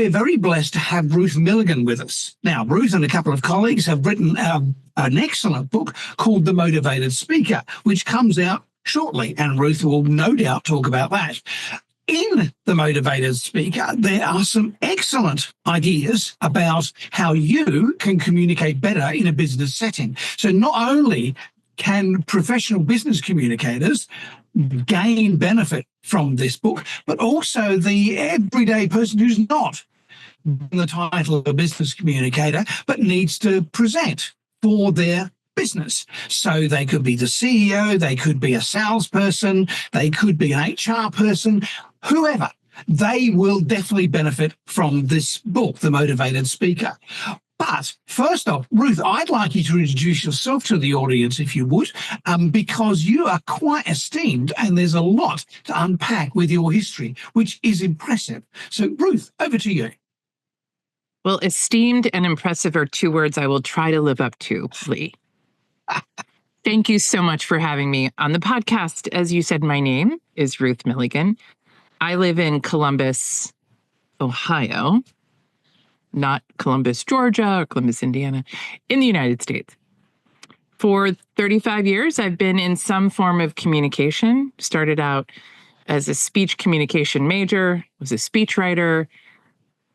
we're very blessed to have Ruth Milligan with us. Now, Ruth and a couple of colleagues have written an excellent book called The Motivated Speaker, which comes out shortly, and Ruth will no doubt talk about that. In The Motivated Speaker, there are some excellent ideas about how you can communicate better in a business setting. So not only can professional business communicators gain benefit from this book, but also the everyday person who's not the title of a business communicator, but needs to present for their business. So they could be the CEO, they could be a salesperson, they could be an HR person, whoever. They will definitely benefit from this book, The Motivated Speaker. But first off, Ruth, I'd like you to introduce yourself to the audience, if you would, because you are quite esteemed and there's a lot to unpack with your history, which is impressive. So, Ruth, over to you. Well, esteemed and impressive are two words I will try to live up to, Lee. Thank you so much for having me on the podcast. As you said, my name is Ruth Milligan. I live in Columbus, Ohio, not Columbus, Georgia, or Columbus, Indiana, in the United States. For 35 years, I've been in some form of communication. Started out as a speech communication major, was a speechwriter,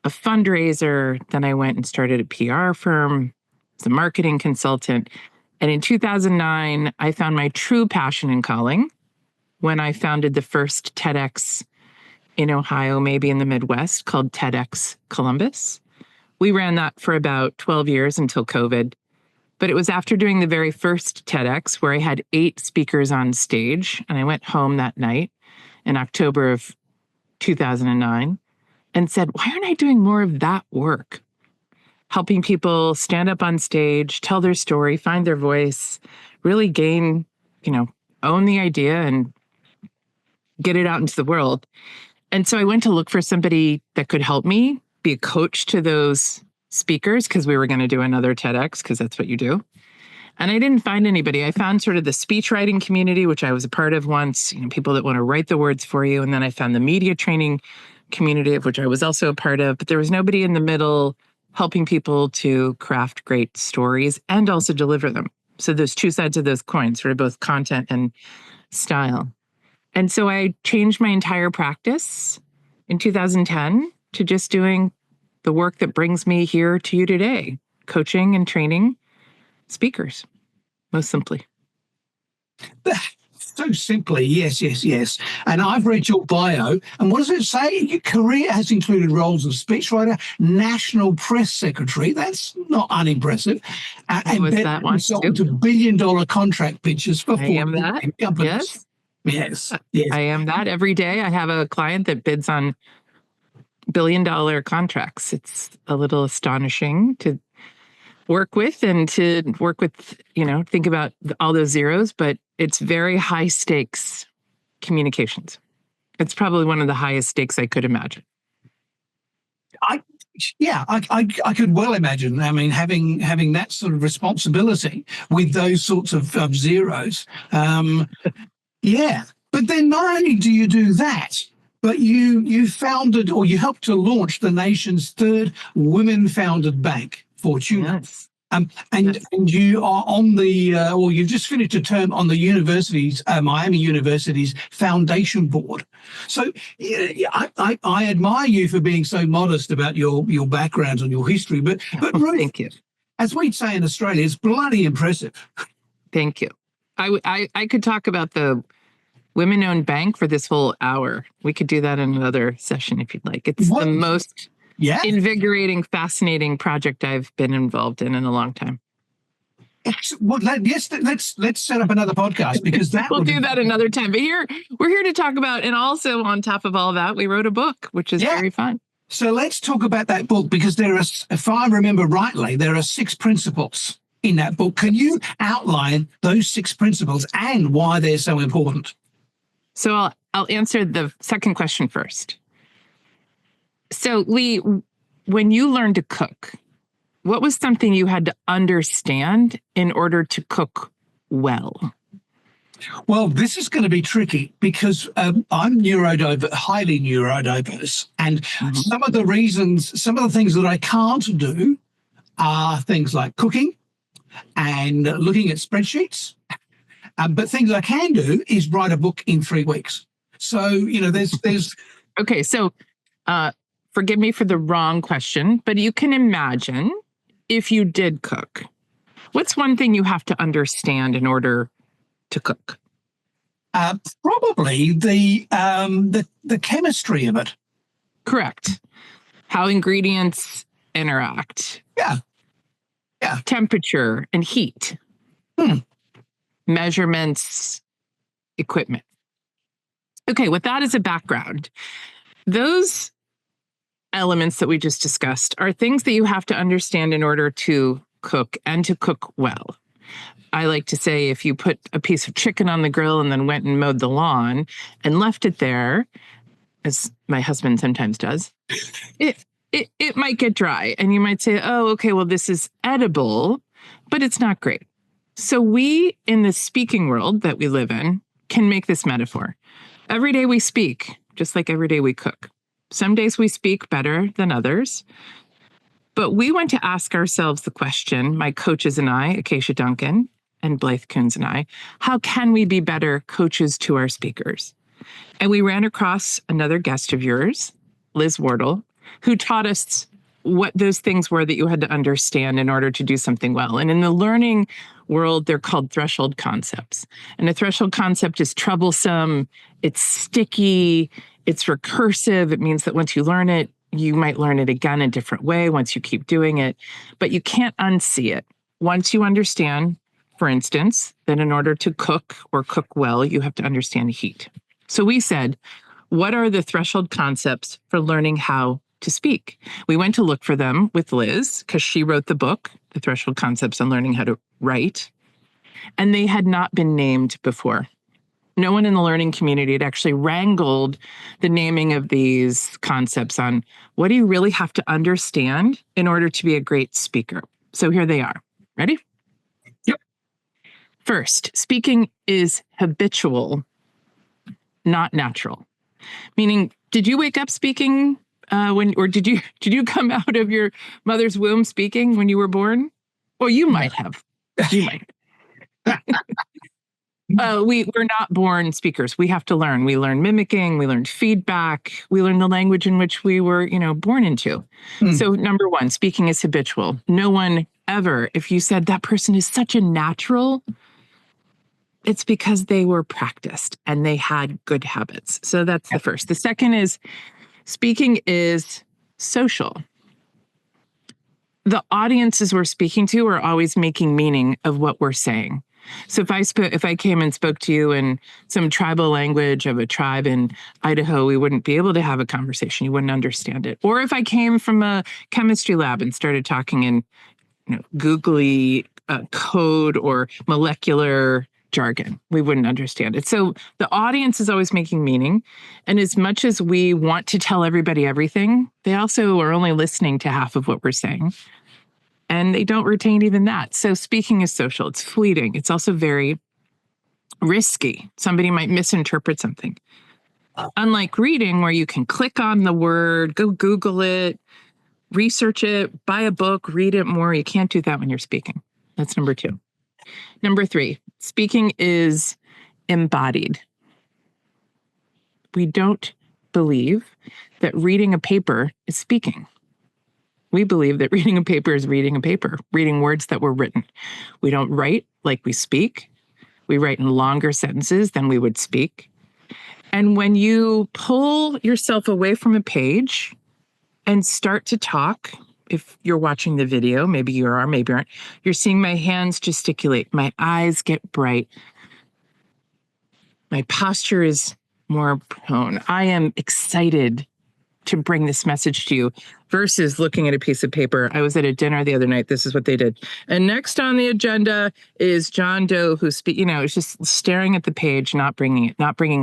a fundraiser. Then I went and started a PR firm, was a marketing consultant. And in 2009, I found my true passion and calling when I founded the first TEDx in Ohio, maybe in the Midwest, called TEDx Columbus. We ran that for about 12 years until COVID. But it was after doing the very first TEDx where I had 8 speakers on stage, and I went home that night in October of 2009 and said, why aren't I doing more of that work? Helping people stand up on stage, tell their story, find their voice, really gain, own the idea and get it out into the world. And so I went to look for somebody that could help me be a coach to those speakers, because we were going to do another TEDx, because that's what you do. And I didn't find anybody. I found sort of the speech writing community, which I was a part of once, people that want to write the words for you. And then I found the media training community, of which I was also a part of. But there was nobody in the middle helping people to craft great stories and also deliver them. So there's two sides of those coins, sort of both content and style. And so I changed my entire practice in 2010 to just doing the work that brings me here to you today, coaching and training speakers, most simply. So simply, yes. And I've read your bio, and what does it say? Your career has included roles of speechwriter, national press secretary. That's not unimpressive. And was that one to billion-dollar contract pitches for companies. Yes. I am that every day. I have a client that bids on billion-dollar contracts. It's a little astonishing to work with think about all those zeros, but it's very high stakes communications. It's probably one of the highest stakes I could imagine. I could well imagine. I mean, having that sort of responsibility with those sorts of zeros. Yeah. But then not only do you do that, but you founded, or you helped to launch, the nation's third women-founded bank, Fortuna. Yes. And you are on the, or you've just finished a term on the university's, Miami University's foundation board. So I admire you for being so modest about your background and your history. But Ruth, thank you. As we'd say in Australia, it's bloody impressive. Thank you. I could talk about the women-owned bank for this whole hour. We could do that in another session if you'd like. It's the most invigorating, fascinating project I've been involved in a long time. Well, let's set up another podcast, because we'll do that another time. But we're here to talk about, and also on top of all that, we wrote a book, which is very fun. So let's talk about that book, because there are, if I remember rightly, there are 6 principles in that book. Can you outline those 6 principles and why they're so important? So I'll answer the second question first. So Lee, when you learned to cook, what was something you had to understand in order to cook well? Well, this is going to be tricky because I'm highly neurodiverse, and Mhm. some of the things that I can't do are things like cooking and looking at spreadsheets. But things I can do is write a book in 3 weeks. So, there's Okay, so forgive me for the wrong question, but you can imagine if you did cook, what's one thing you have to understand in order to cook? probably the chemistry of it. Correct. How ingredients interact. Yeah. Temperature and heat. Hmm. Measurements, equipment. Okay, with that as a background, those elements that we just discussed are things that you have to understand in order to cook and to cook well. I like to say if you put a piece of chicken on the grill and then went and mowed the lawn and left it there, as my husband sometimes does, it might get dry. And you might say, oh, okay, well, this is edible, but it's not great. So we, in the speaking world that we live in, can make this metaphor. Every day we speak, just like every day we cook. Some days we speak better than others. But we want to ask ourselves the question, my coaches and I, Acacia Duncan and Blythe Coons and I, how can we be better coaches to our speakers? And we ran across another guest of yours, Liz Wardle, who taught us what those things were that you had to understand in order to do something well. And in the learning world, they're called threshold concepts. And a threshold concept is troublesome, it's sticky, it's recursive. It means that once you learn it, you might learn it again a different way once you keep doing it, but you can't unsee it. Once you understand, for instance, that in order to cook or cook well, you have to understand heat. So we said, what are the threshold concepts for learning how to speak? We went to look for them with Liz because she wrote the book, The Threshold Concepts on Learning How to Write, and they had not been named before. No one in the learning community had actually wrangled the naming of these concepts on what do you really have to understand in order to be a great speaker. So here they are. Ready? Yep. First, speaking is habitual, not natural. Meaning, did you wake up speaking or did you come out of your mother's womb speaking when you were born? Well, you might have. You might. We're not born speakers. We have to learn. We learn mimicking. We learn feedback. We learn the language in which we were, born into. So number one, speaking is habitual. No one ever, if you said that person is such a natural, it's because they were practiced and they had good habits. So that's the first. The second is speaking is social. The audiences we're speaking to are always making meaning of what we're saying. So if I came and spoke to you in some tribal language of a tribe in Idaho, we wouldn't be able to have a conversation. You wouldn't understand it. Or if I came from a chemistry lab and started talking in googly code or molecular jargon, we wouldn't understand it. So the audience is always making meaning. And as much as we want to tell everybody everything, they also are only listening to half of what we're saying. And they don't retain even that. So speaking is social. It's fleeting. It's also very risky. Somebody might misinterpret something. Unlike reading, where you can click on the word, go Google it, research it, buy a book, read it more. You can't do that when you're speaking. That's number two. Number three, speaking is embodied. We don't believe that reading a paper is speaking. We believe that reading a paper is reading a paper, reading words that were written. We don't write like we speak. We write in longer sentences than we would speak. And when you pull yourself away from a page and start to talk, if you're watching the video, maybe you are, maybe you aren't, you're seeing my hands gesticulate, my eyes get bright, my posture is more prone. I am excited to bring this message to you versus looking at a piece of paper. I was at a dinner the other night. This is what they did. And next on the agenda is John Doe, who's, it's just staring at the page, not bringing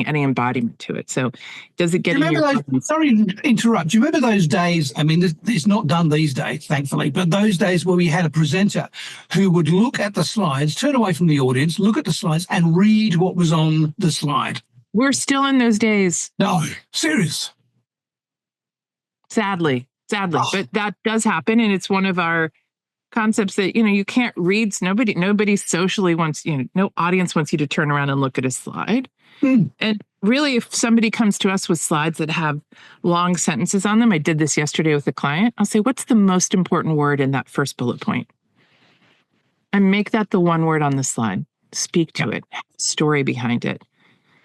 any embodiment to it. So does it get in your those, sorry to interrupt. Do you remember those days? I mean, it's not done these days, thankfully, but those days where we had a presenter who would look at the slides, turn away from the audience, look at the slides and read what was on the slide. We're still in those days. No, serious. Sadly, but that does happen. And it's one of our concepts that, you can't read. Nobody socially wants, no audience wants you to turn around and look at a slide. And really, if somebody comes to us with slides that have long sentences on them, I did this yesterday with a client, I'll say, what's the most important word in that first bullet point? And make that the one word on the slide. Speak to it, have a story behind it.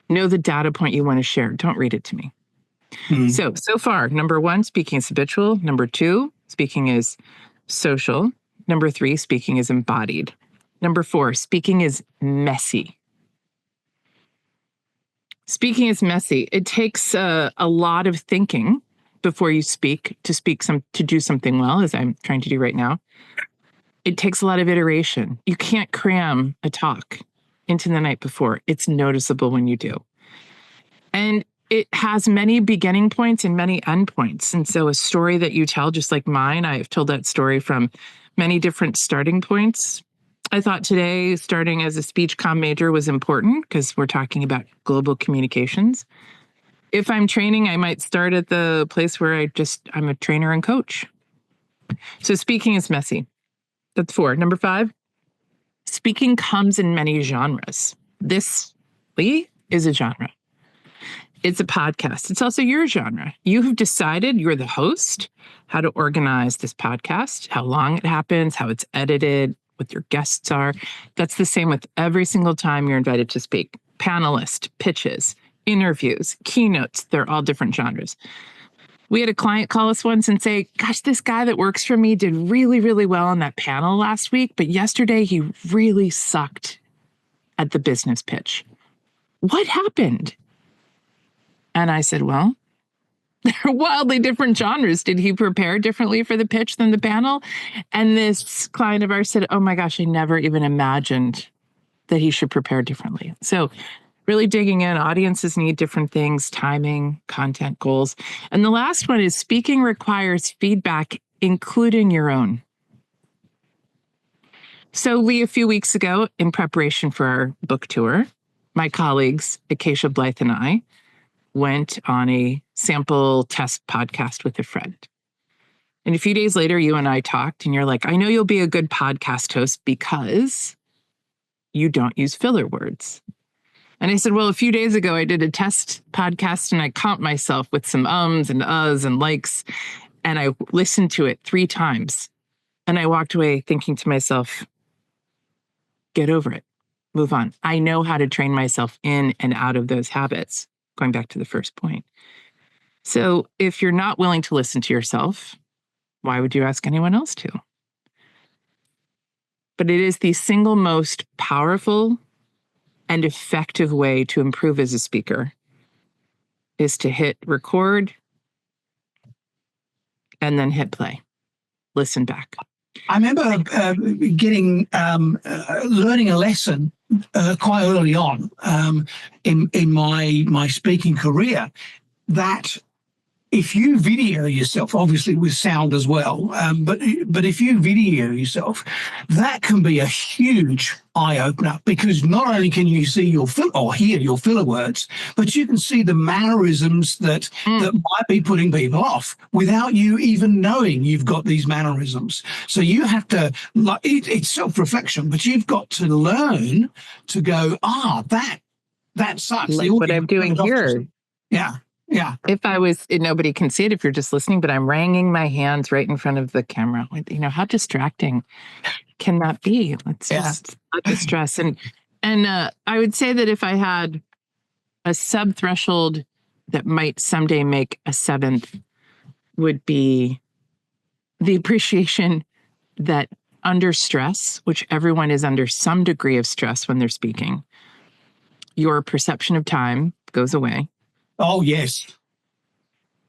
Know the data point you want to share. Don't read it to me. So far, number 1, speaking is habitual. Number 2, speaking is social. Number 3, speaking is embodied. Number 4, speaking is messy. Speaking is messy. It takes a lot of thinking before you speak to do something well, as I'm trying to do right now. It takes a lot of iteration. You can't cram a talk into the night before. It's noticeable when you do. And it has many beginning points and many end points. And so a story that you tell, just like mine, I've told that story from many different starting points. I thought today, starting as a speech comm major was important because we're talking about global communications. If I'm training, I might start at the place where I'm a trainer and coach. So speaking is messy. That's 4. Number 5, speaking comes in many genres. This, Lee, is a genre. It's a podcast. It's also your genre. You have decided, you're the host, how to organize this podcast, how long it happens, how it's edited, what your guests are. That's the same with every single time you're invited to speak. Panelist, pitches, interviews, keynotes, they're all different genres. We had a client call us once and say, gosh, this guy that works for me did really, really well on that panel last week, but yesterday he really sucked at the business pitch. What happened? And I said, well, they're wildly different genres. Did he prepare differently for the pitch than the panel? And this client of ours said, oh my gosh, I never even imagined that he should prepare differently. So really digging in, audiences need different things, timing, content, goals. And the last one is speaking requires feedback, including your own. So Lee, a few weeks ago, in preparation for our book tour, my colleagues, Acacia Blythe and I, went on a sample test podcast with a friend. And a few days later, you and I talked and you're like, I know you'll be a good podcast host because you don't use filler words. And I said, well, a few days ago, I did a test podcast and I caught myself with some ums and uhs and likes. And I listened to it 3 times. And I walked away thinking to myself, get over it, move on. I know how to train myself in and out of those habits. Going back to the first point. So if you're not willing to listen to yourself, why would you ask anyone else to? But it is the single most powerful and effective way to improve as a speaker is to hit record and then hit play. Listen back. I remember learning a lesson quite early on in my speaking career that if you video yourself, obviously with sound as well, but if you video yourself, that can be a huge eye opener because not only can you see hear your filler words, but you can see the mannerisms that might be putting people off without you even knowing you've got these mannerisms. So you have to, it's self-reflection, but you've got to learn to go, that sucks. Like what I'm doing here. Yeah. Yeah. If I was, nobody can see it if you're just listening, but I'm wringing my hands right in front of the camera. How distracting can that be? Let's just not the stress. And I would say that if I had a sub-threshold that might someday make a 7th would be the appreciation that under stress, which everyone is under some degree of stress when they're speaking, your perception of time goes away. Oh, yes.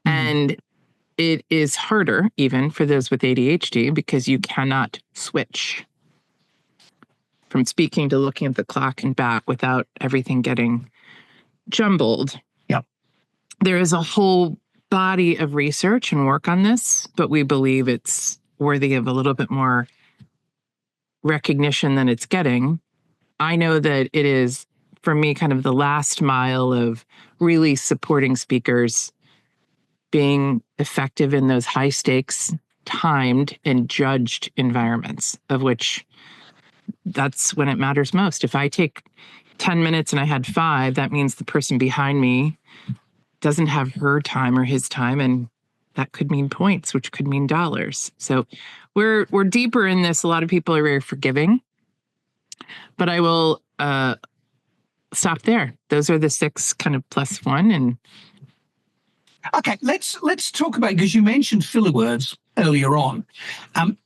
And it is harder even for those with ADHD because you cannot switch from speaking to looking at the clock and back without everything getting jumbled. Yep. There is a whole body of research and work on this, but we believe it's worthy of a little bit more recognition than it's getting. I know that it is, for me, kind of the last mile of really supporting speakers being effective in those high stakes, timed and judged environments, of which that's when it matters most. If I take 10 minutes and I had 5, that means the person behind me doesn't have her time or his time, and that could mean points, which could mean dollars. So we're deeper in this. A lot of people are very forgiving, but I will stop there. Those are the 6 kind of +1. And okay, let's talk about, because you mentioned filler words earlier on. I'm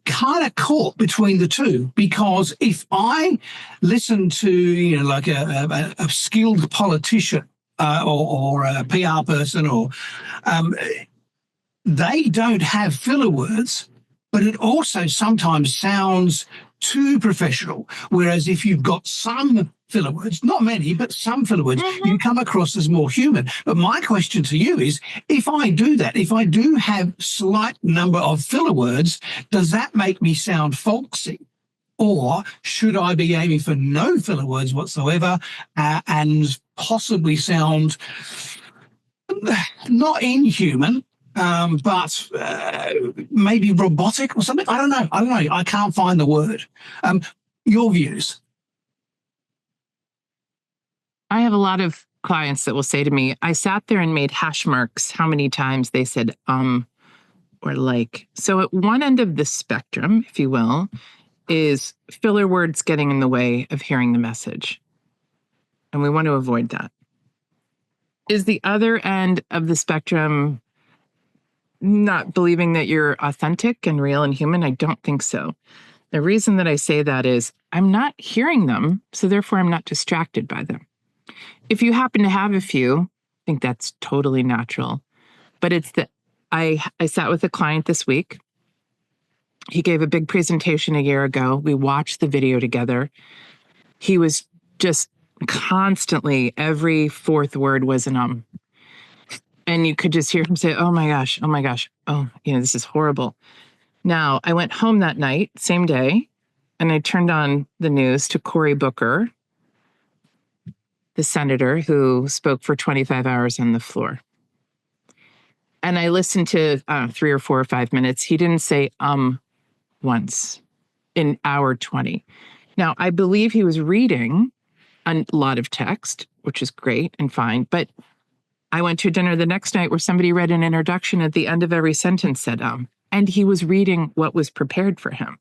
kind of caught between the two, because if I listen to like a skilled politician or a PR person, or they don't have filler words, but it also sometimes sounds too professional. Whereas if you've got some filler words, not many, but some filler words, you come across as more human. But my question to you is, if I do that, if I do have slight number of filler words, does that make me sound folksy? Or should I be aiming for no filler words whatsoever and possibly sound not inhuman, but maybe robotic or something? I don't know. I can't find the word. Your views? I have a lot of clients that will say to me, I sat there and made hash marks how many times they said or like. So at one end of the spectrum, if you will, is filler words getting in the way of hearing the message. And we want to avoid that. Is the other end of the spectrum not believing that you're authentic and real and human? I don't think so. The reason that I say that is I'm not hearing them, so therefore I'm not distracted by them. If you happen to have a few, I think that's totally natural. But it's that I sat with a client this week. He gave a big presentation a year ago. We watched the video together. He was just constantly, every 4th word was an And you could just hear him say, oh my gosh, oh, this is horrible. Now, I went home that night, same day, and I turned on the news to Cory Booker, the senator who spoke for 25 hours on the floor. And I listened to 3 or 4 or 5 minutes. He didn't say once in hour 20. Now, I believe he was reading a lot of text, which is great and fine. But I went to dinner the next night where somebody read an introduction at the end of every sentence said and he was reading what was prepared for him.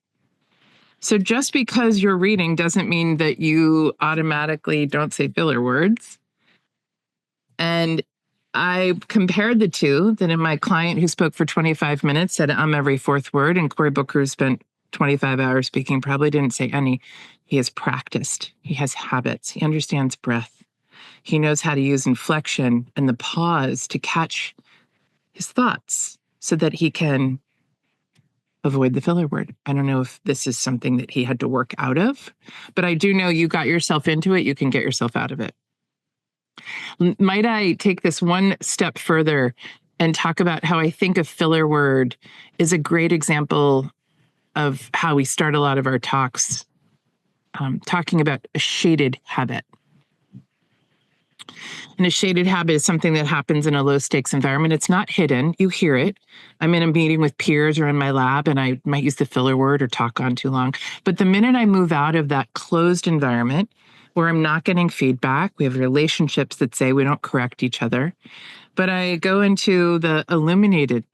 So just because you're reading doesn't mean that you automatically don't say filler words. And I compared the two, that in my client who spoke for 25 minutes said every 4th word, and Cory Booker, who spent 25 hours speaking, probably didn't say any. He has practiced. He has habits. He understands breath. He knows how to use inflection and the pause to catch his thoughts so that he can avoid the filler word. I don't know if this is something that he had to work out of, but I do know you got yourself into it, you can get yourself out of it. Might I take this one step further and talk about how I think a filler word is a great example of how we start a lot of our talks, talking about a shaded habit. And a shaded habit is something that happens in a low stakes environment. It's not hidden. You hear it. I'm in a meeting with peers or in my lab, and I might use the filler word or talk on too long. But the minute I move out of that closed environment where I'm not getting feedback, we have relationships that say we don't correct each other, but I go into the illuminated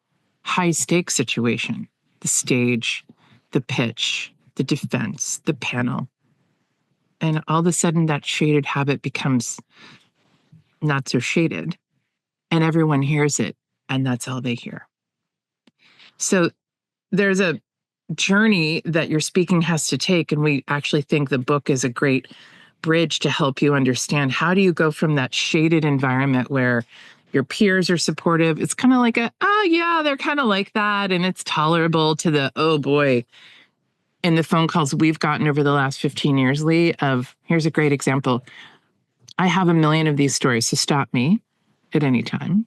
high stakes situation, the stage, the pitch, the defense, the panel. And all of a sudden that shaded habit becomes not so shaded, and everyone hears it, and that's all they hear. So there's a journey that your speaking has to take, and we actually think the book is a great bridge to help you understand how do you go from that shaded environment where Your peers are supportive. It's kind of like oh yeah, they're kind of like that. And it's tolerable to the, oh boy. And the phone calls we've gotten over the last 15 years, Lee, here's a great example. I have a million of these stories, so stop me at any time.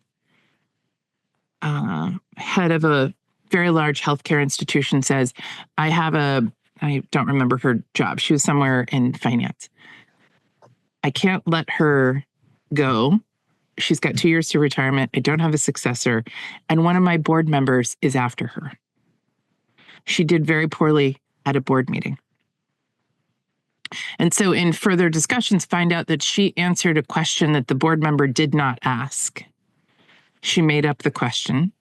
Head of a very large healthcare institution says, I don't remember her job. She was somewhere in finance. I can't let her go. She's got 2 years to retirement. I don't have a successor. And one of my board members is after her. She did very poorly at a board meeting. And so in further discussions, find out that she answered a question that the board member did not ask. She made up the question.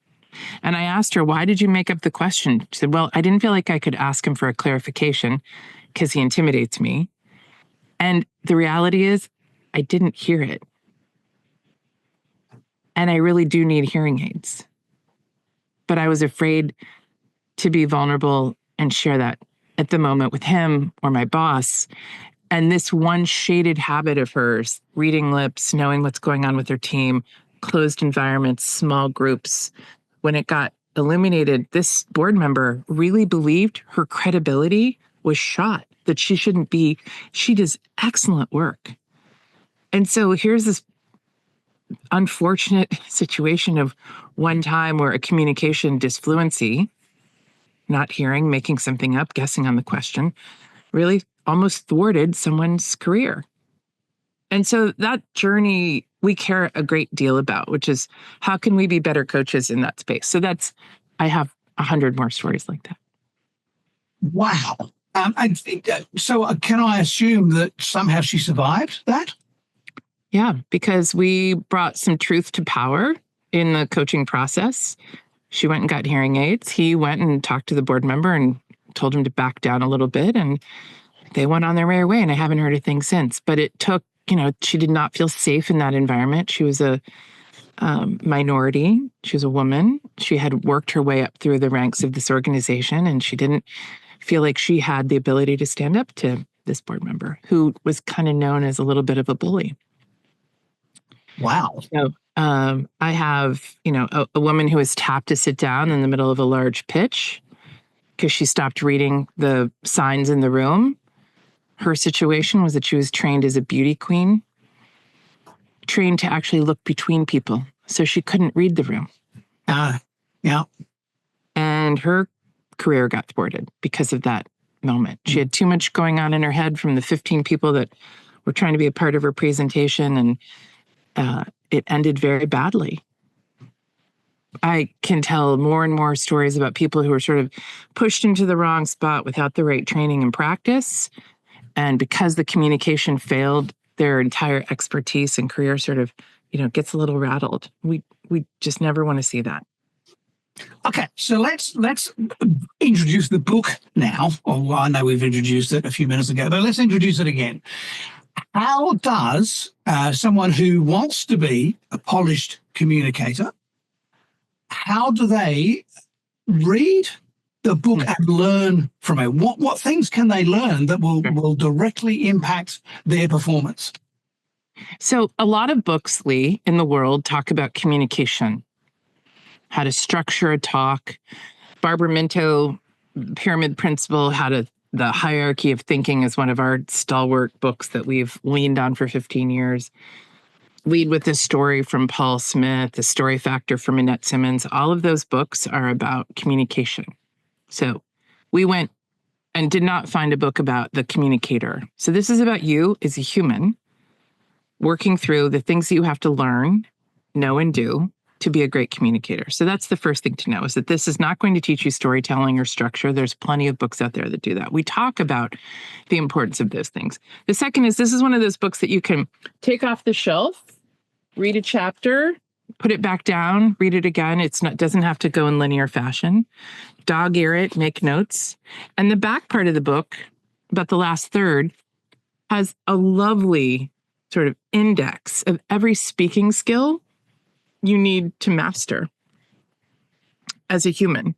And I asked her, why did you make up the question? She said, well, I didn't feel like I could ask him for a clarification because he intimidates me. And the reality is, I didn't hear it. And I really do need hearing aids. But I was afraid to be vulnerable and share that at the moment with him or my boss. And this one shaded habit of hers, reading lips, knowing what's going on with her team, closed environments, small groups, when it got illuminated, this board member really believed her credibility was shot, that she shouldn't be. She does excellent work. And so here's this unfortunate situation of one time where a communication disfluency, not hearing, making something up, guessing on the question, really almost thwarted someone's career. And so that journey we care a great deal about, which is how can we be better coaches in that space? So I have 100 more stories like that. Wow. So can I assume that somehow she survived that? Yeah, because we brought some truth to power in the coaching process. She went and got hearing aids. He went and talked to the board member and told him to back down a little bit. And they went on their merry way. And I haven't heard a thing since. But it took, she did not feel safe in that environment. She was a minority. She was a woman. She had worked her way up through the ranks of this organization. And she didn't feel like she had the ability to stand up to this board member who was kind of known as a little bit of a bully. Wow. So I have, a woman who was tapped to sit down in the middle of a large pitch because she stopped reading the signs in the room. Her situation was that she was trained as a beauty queen, trained to actually look between people. So she couldn't read the room. Yeah. And her career got thwarted because of that moment. She had too much going on in her head from the 15 people that were trying to be a part of her presentation, and it ended very badly. I can tell more and more stories about people who were sort of pushed into the wrong spot without the right training and practice. And because the communication failed, their entire expertise and career sort of, gets a little rattled. We just never want to see that. Okay, so let's introduce the book now. Oh, I know we've introduced it a few minutes ago, but let's introduce it again. How does someone who wants to be a polished communicator, how do they read the book and learn from it? What things can they learn that will directly impact their performance? So a lot of books, Lee, in the world talk about communication, how to structure a talk. Barbara Minto, Pyramid Principle, the Hierarchy of Thinking is one of our stalwart books that we've leaned on for 15 years. Lead with a Story from Paul Smith, The Story Factor from Annette Simmons. All of those books are about communication. So we went and did not find a book about the communicator. So this is about you as a human working through the things that you have to learn, know, and do to be a great communicator. So that's the first thing to know, is that this is not going to teach you storytelling or structure. There's plenty of books out there that do that. We talk about the importance of those things. The second is, this is one of those books that you can take off the shelf, read a chapter, put it back down, read it again. Doesn't have to go in linear fashion. Dog ear it, make notes. And the back part of the book, about the last third, has a lovely sort of index of every speaking skill you need to master as a human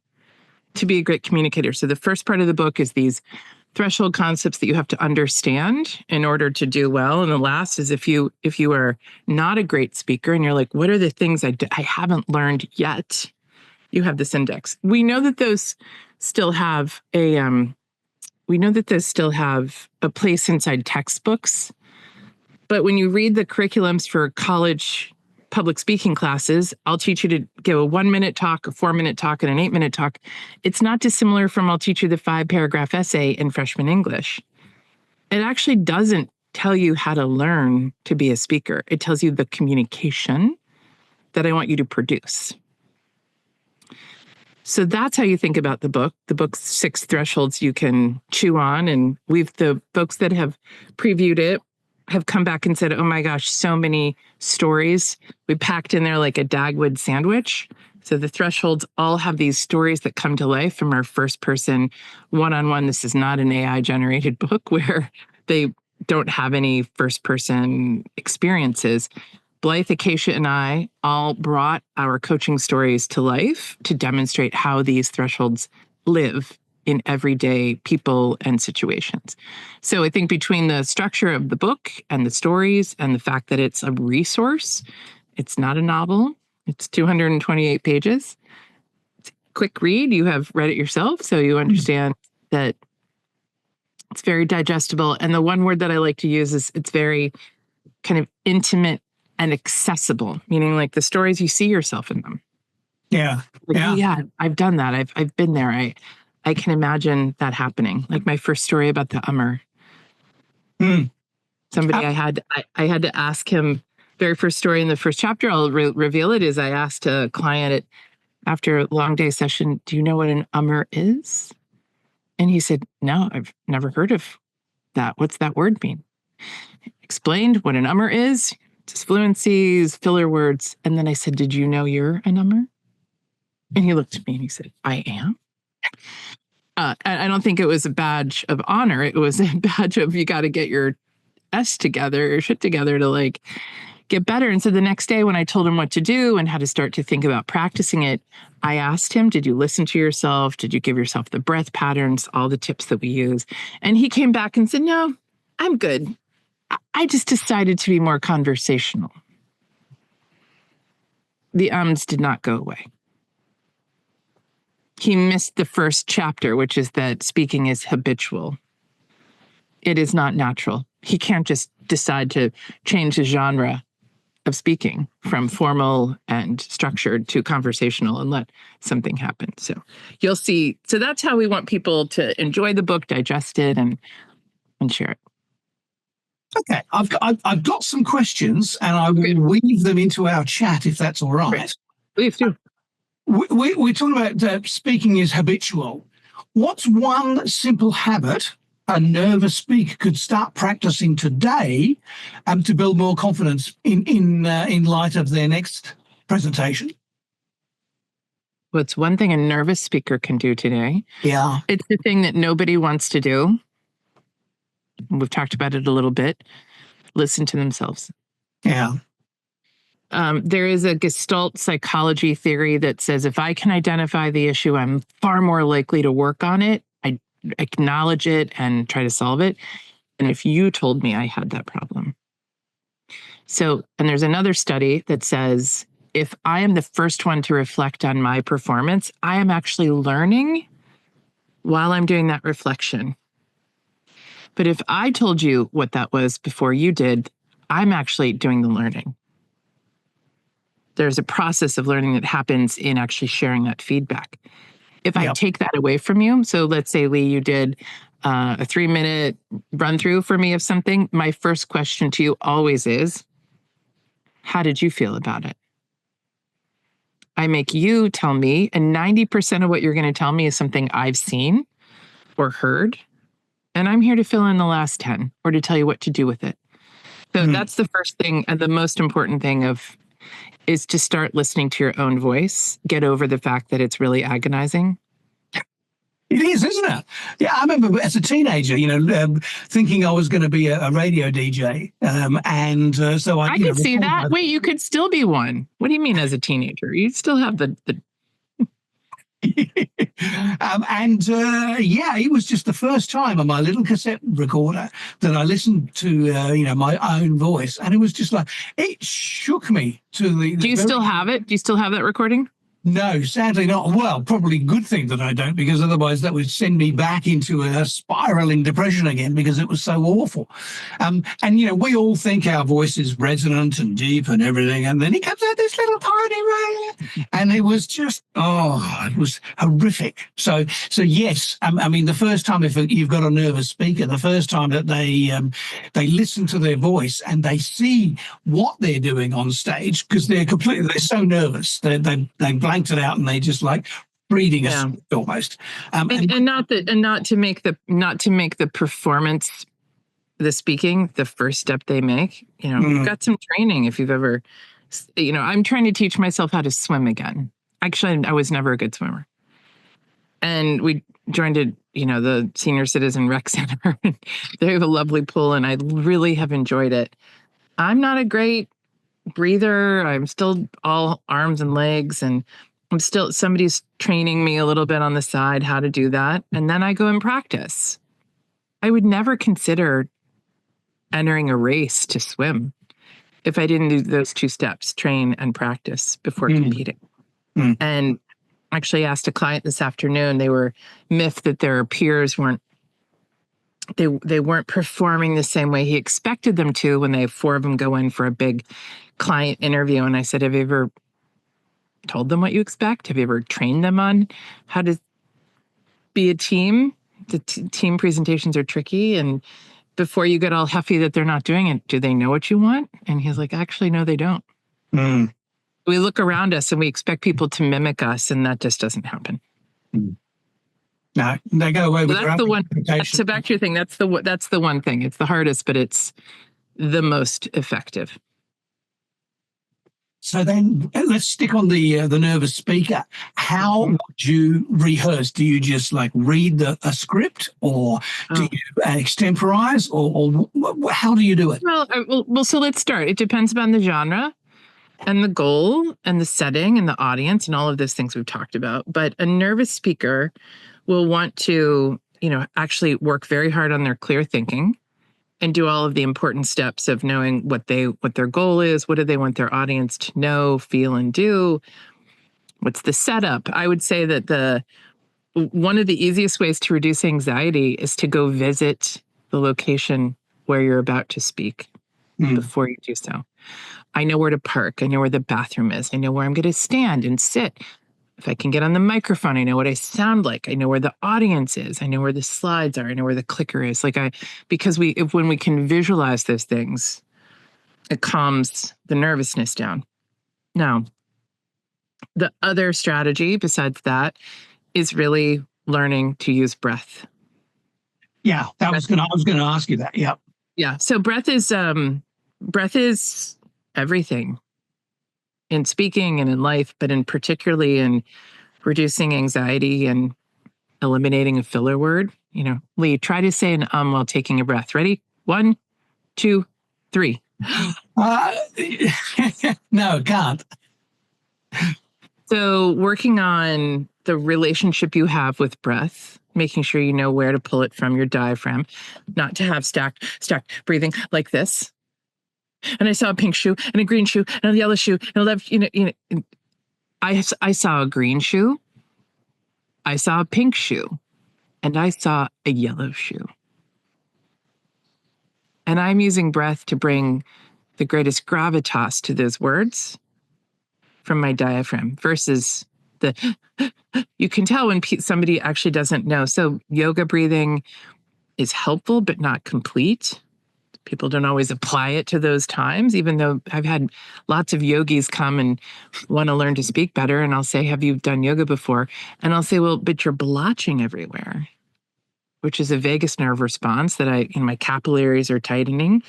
to be a great communicator. So the first part of the book is these threshold concepts that you have to understand in order to do well. And the last is if you are not a great speaker and you're like, what are the things I haven't learned yet? You have this index. We know that those still have a place inside textbooks. But when you read the curriculums for college public speaking classes, I'll teach you to give a 1-minute talk, a 4-minute talk, and an 8-minute talk. It's not dissimilar from I'll teach you the 5-paragraph essay in freshman English. It actually doesn't tell you how to learn to be a speaker. It tells you the communication that I want you to produce. So that's how you think about the book. The book's 6 thresholds you can chew on. And the folks that have previewed it have come back and said, oh my gosh, so many stories. We packed in there like a Dagwood sandwich. So the thresholds all have these stories that come to life from our first person one-on-one. This is not an AI generated book where they don't have any first person experiences. Blythe, Acacia, and I all brought our coaching stories to life to demonstrate how these thresholds live in everyday people and situations. So I think between the structure of the book and the stories and the fact that it's a resource, it's not a novel, it's 228 pages. It's a quick read. You have read it yourself, so you understand that it's very digestible. And the one word that I like to use is it's very kind of intimate and accessible, meaning like the stories, you see yourself in them. Yeah. Like, Yeah. oh, yeah, I've done that. I've been there. I can imagine that happening. Like my first story about the Ummer. Somebody I had to ask him, very first story in the first chapter, I'll reveal it, is I asked a client after a long day session, do you know what an Ummer is? And he said, no, I've never heard of that. What's that word mean? Explained what an Ummer is, disfluencies, filler words. And then I said, did you know you're an Ummer? And he looked at me and he said, I am. I don't think it was a badge of honor. It was a badge of you got to get your shit together to like get better. And so the next day when I told him what to do and how to start to think about practicing it, I asked him, did you listen to yourself? Did you give yourself the breath patterns, all the tips that we use? And he came back and said, no, I'm good. I just decided to be more conversational. The ums did not go away. He missed the first chapter, which is that speaking is habitual. It is not natural. He can't just decide to change the genre of speaking from formal and structured to conversational and let something happen. So you'll see. So that's how we want people to enjoy the book, digest it, and share it. Okay, I've got some questions, and I will weave them into our chat if that's all right. Great. Please do. We're talking about speaking is habitual. What's one simple habit a nervous speaker could start practicing today to build more confidence in light of their next presentation? What's one thing a nervous speaker can do today? Yeah. It's the thing that nobody wants to do. We've talked about it a little bit. Listen to themselves. Yeah. There is a Gestalt psychology theory that says if I can identify the issue, I'm far more likely to work on it. I acknowledge it and try to solve it. And if you told me I had that problem. So, and there's another study that says if I am the first one to reflect on my performance, I am actually learning while I'm doing that reflection. But if I told you what that was before you did, I'm actually doing the learning. There's a process of learning that happens in actually sharing that feedback. If I take that away from you, so let's say, Lee, you did a 3-minute run through for me of something, my first question to you always is, how did you feel about it? I make you tell me, and 90% of what you're going to tell me is something I've seen or heard, and I'm here to fill in the last 10 or to tell you what to do with it. So that's the first thing, and the most important thing is to start listening to your own voice, get over the fact that it's really agonizing. It is, isn't it? Yeah, I remember as a teenager, thinking I was going to be a radio DJ. So I could see that. Wait, you could still be one. What do you mean as a teenager? You still have the Yeah, it was just the first time on my little cassette recorder that I listened to, my own voice, and it was just like it shook me to the. Do you still have it? Do you still have that recording? No, sadly not. Well, probably a good thing that I don't, because otherwise that would send me back into a spiraling depression again, because it was so awful. And we all think our voice is resonant and deep and everything, and then he comes out this little tiny way, and it was just it was horrific. So yes, I mean, the first time, if you've got a nervous speaker, the first time that they listen to their voice and they see what they're doing on stage, because they're so nervous, they blanked it out, and they just like reading a script almost. And not to make the performance, the speaking, the first step they make. You've got some training if you've ever. I'm trying to teach myself how to swim again. Actually, I was never a good swimmer, and we joined the senior citizen rec center. They have a lovely pool, and I really have enjoyed it. I'm not a great breather. I'm still all arms and legs, and somebody's training me a little bit on the side how to do that. And then I go and practice. I would never consider entering a race to swim if I didn't do those two steps, train and practice before competing. And actually asked a client this afternoon, they were miffed that their peers weren't performing the same way he expected them to when they have 4 of them go in for a big client interview. And I said, have you ever told them what you expect? Have you ever trained them on how to be a team? The team presentations are tricky. And before you get all huffy that they're not doing it, do they know what you want? And he's like, actually, no, they don't. We look around us and we expect people to mimic us, and that just doesn't happen. No, they go away with that's the one. So back to your thing. That's the one thing. It's the hardest, but it's the most effective. So then let's stick on the nervous speaker. How would you rehearse? Do you just like read a script, or do you extemporize, or how do you do it? Well, so let's start. It depends upon the genre and the goal and the setting and the audience and all of those things we've talked about. But a nervous speaker will want to, actually work very hard on their clear thinking and do all of the important steps of knowing what their goal is, what do they want their audience to know, feel, and do, what's the setup. I would say that one of the easiest ways to reduce anxiety is to go visit the location where you're about to speak before you do so. I know where to park. I know where the bathroom is. I know where I'm going to stand and sit. If I can get on the microphone, I know what I sound like. I know where the audience is. I know where the slides are. I know where the clicker is. Because when we can visualize those things, it calms the nervousness down. Now, the other strategy besides that is really learning to use breath. Yeah, I was going to ask you that. Yeah. Yeah. So breath is everything in speaking and in life, but particularly in reducing anxiety and eliminating a filler word. Lee, try to say an while taking a breath. Ready? 1, 2, 3. No, can't. So working on the relationship you have with breath, making sure you know where to pull it from your diaphragm, not to have stacked breathing like this. And I saw a pink shoe and a green shoe and a yellow shoe and a left, I saw a green shoe, I saw a pink shoe, and I saw a yellow shoe. And I'm using breath to bring the greatest gravitas to those words from my diaphragm versus you can tell when somebody actually doesn't know. So yoga breathing is helpful, but not complete. People don't always apply it to those times, even though I've had lots of yogis come and want to learn to speak better. And I'll say, have you done yoga before? And I'll say, well, but you're blotching everywhere, which is a vagus nerve response that my capillaries are tightening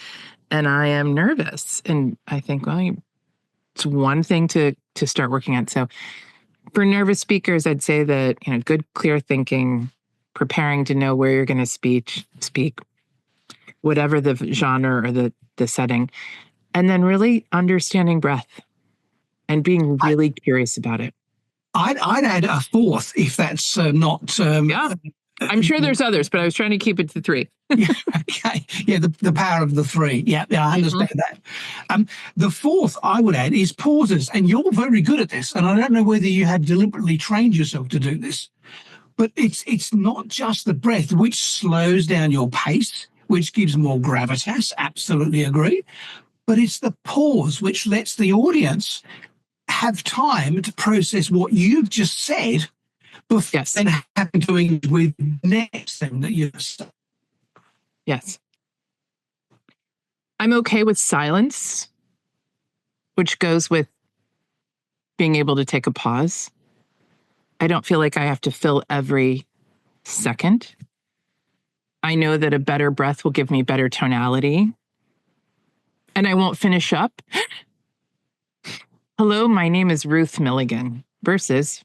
and I am nervous. And I think, well, it's one thing to start working at. So for nervous speakers, I'd say that, good, clear thinking, preparing to know where you're going to speak, whatever the genre or the setting, and then really understanding breath and being really curious about it. I'd add a fourth if that's not. Yeah. I'm sure there's others, but I was trying to keep it to 3. Yeah, okay. Yeah, the power of the 3. Yeah, I understand that. The fourth I would add is pauses, and you're very good at this. And I don't know whether you have deliberately trained yourself to do this, but it's not just the breath which slows down your pace, which gives more gravitas. Absolutely agree. But it's the pause which lets the audience have time to process what you've just said before then having to engage with the next thing that you've said. Yes. I'm okay with silence, which goes with being able to take a pause. I don't feel like I have to fill every second. I know that a better breath will give me better tonality. And I won't finish up. Hello, my name is Ruth Milligan versus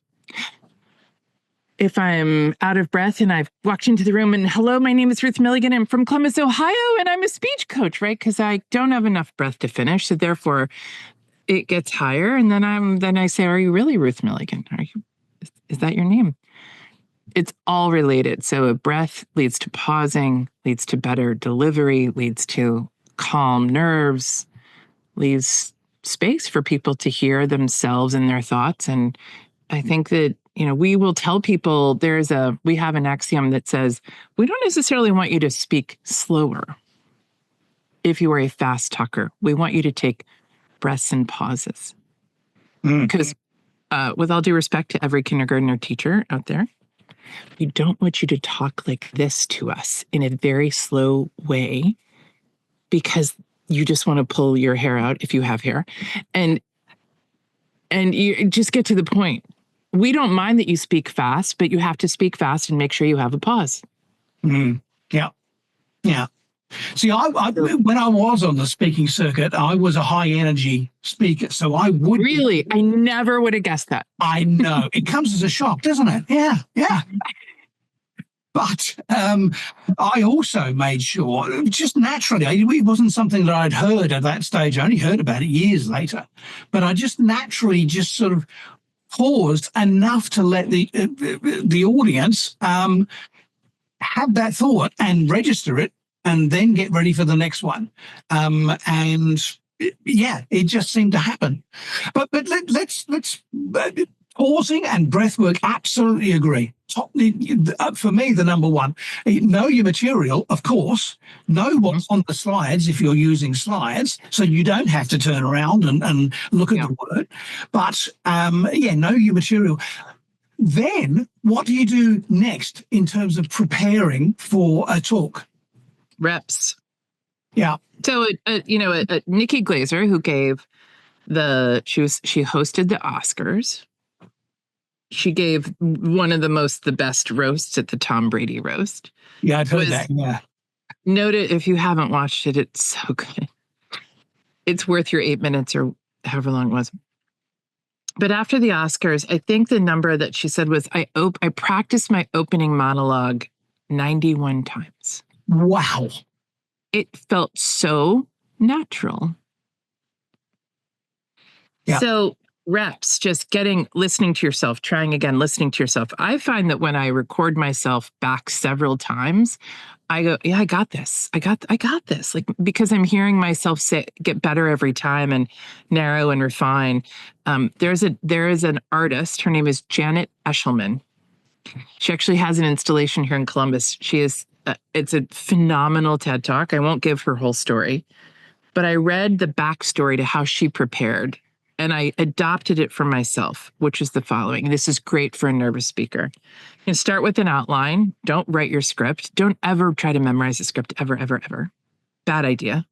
if I'm out of breath and I've walked into the room and hello, my name is Ruth Milligan. I'm from Columbus, Ohio, and I'm a speech coach, right? Because I don't have enough breath to finish. So therefore it gets higher. And then I say, are you really Ruth Milligan? Is that your name? It's all related. So a breath leads to pausing, leads to better delivery, leads to calm nerves, leaves space for people to hear themselves and their thoughts. And I think that, we will tell people we have an axiom that says, we don't necessarily want you to speak slower if you are a fast talker. We want you to take breaths and pauses. Because with all due respect to every kindergartner teacher out there, we don't want you to talk like this to us in a very slow way because you just want to pull your hair out if you have hair. And you just get to the point. We don't mind that you speak fast, but you have to speak fast and make sure you have a pause. Yeah. See, when I was on the speaking circuit, I was a high energy speaker, so I would. Really? I never would have guessed that. I know. It comes as a shock, doesn't it? Yeah. But I also made sure, just naturally, it wasn't something that I'd heard at that stage. I only heard about it years later. But I just naturally sort of paused enough to let the audience have that thought and register it and then get ready for the next one. It just seemed to happen. But let's pausing and breath work, absolutely agree. For me, the number one, know your material, of course. Know what's on the slides if you're using slides, so you don't have to turn around and look at the word. But know your material. Then what do you do next in terms of preparing for a talk? Reps. Yeah. So, Nikki Glaser, who gave she hosted the Oscars. She gave one of the best roasts at the Tom Brady roast. Yeah, I've heard that. Yeah. Note it if you haven't watched it. It's so good. It's worth your 8 minutes or however long it was. But after the Oscars, I think the number that she said was, I practiced my opening monologue 91 times. Wow. It felt so natural. Yeah. So reps, just listening to yourself, trying again, listening to yourself. I find that when I record myself back several times, I go, yeah, I got this. I got this. Like, because I'm hearing myself get better every time and narrow and refine. There is an artist. Her name is Janet Eshelman. She actually has an installation here in Columbus. It's a phenomenal TED Talk. I won't give her whole story, but I read the backstory to how she prepared. And I adopted it for myself, which is the following. This is great for a nervous speaker. You start with an outline. Don't write your script. Don't ever try to memorize a script, ever, ever, ever. Bad idea.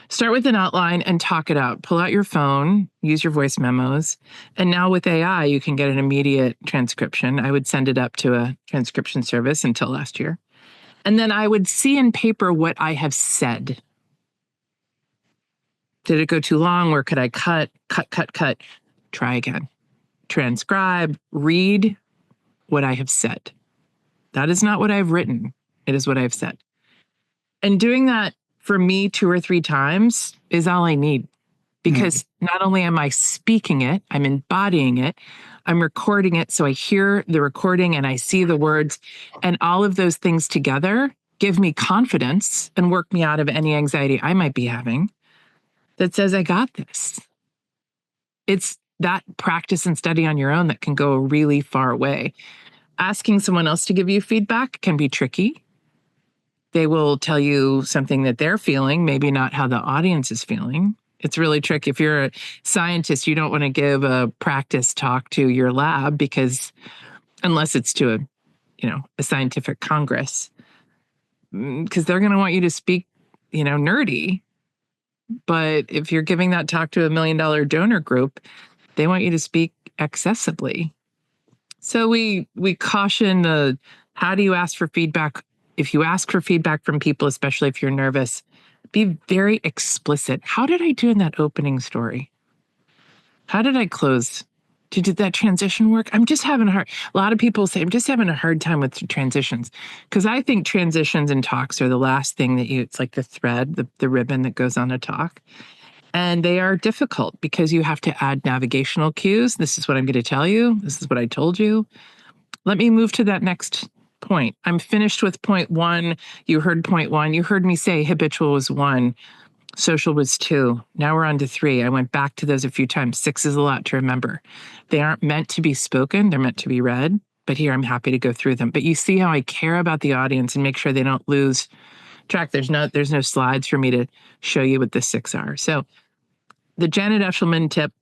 Start with an outline and talk it out. Pull out your phone, use your voice memos. And now with AI, you can get an immediate transcription. I would send it up to a transcription service until last year. And then I would see in paper what I have said. Did it go too long, or could I cut? Try again. Transcribe, read what I have said. That is not what I've written. It is what I've said. And doing that for me 2 or 3 times is all I need. because not only am I speaking it, I'm embodying it, I'm recording it. So I hear the recording and I see the words, and all of those things together give me confidence and work me out of any anxiety I might be having that says, I got this. It's that practice and study on your own that can go a really far way. Asking someone else to give you feedback can be tricky. They will tell you something that they're feeling, maybe not how the audience is feeling. It's really tricky. If you're a scientist, you don't want to give a practice talk to your lab because unless it's to a scientific congress, because they're going to want you to speak, nerdy. But if you're giving that talk to $1 million donor group, they want you to speak accessibly. So we caution how do you ask for feedback? If you ask for feedback from people, especially if you're nervous, be very explicit. How did I do in that opening story? How did I close? Did that transition work? I'm just having a lot of people say, I'm just having a hard time with transitions. Because I think transitions and talks are the last thing it's like the thread, the ribbon that goes on a talk. And they are difficult because you have to add navigational cues. This is what I'm going to tell you. This is what I told you. Let me move to that next point. I'm finished with point 1. You heard point 1. You heard me say habitual was 1. Social was 2. Now we're on to 3. I went back to those a few times. 6 is a lot to remember. They aren't meant to be spoken. They're meant to be read. But here I'm happy to go through them. But you see how I care about the audience and make sure they don't lose track. There's no slides for me to show you what the 6 are. So the Janet Eshelman tip,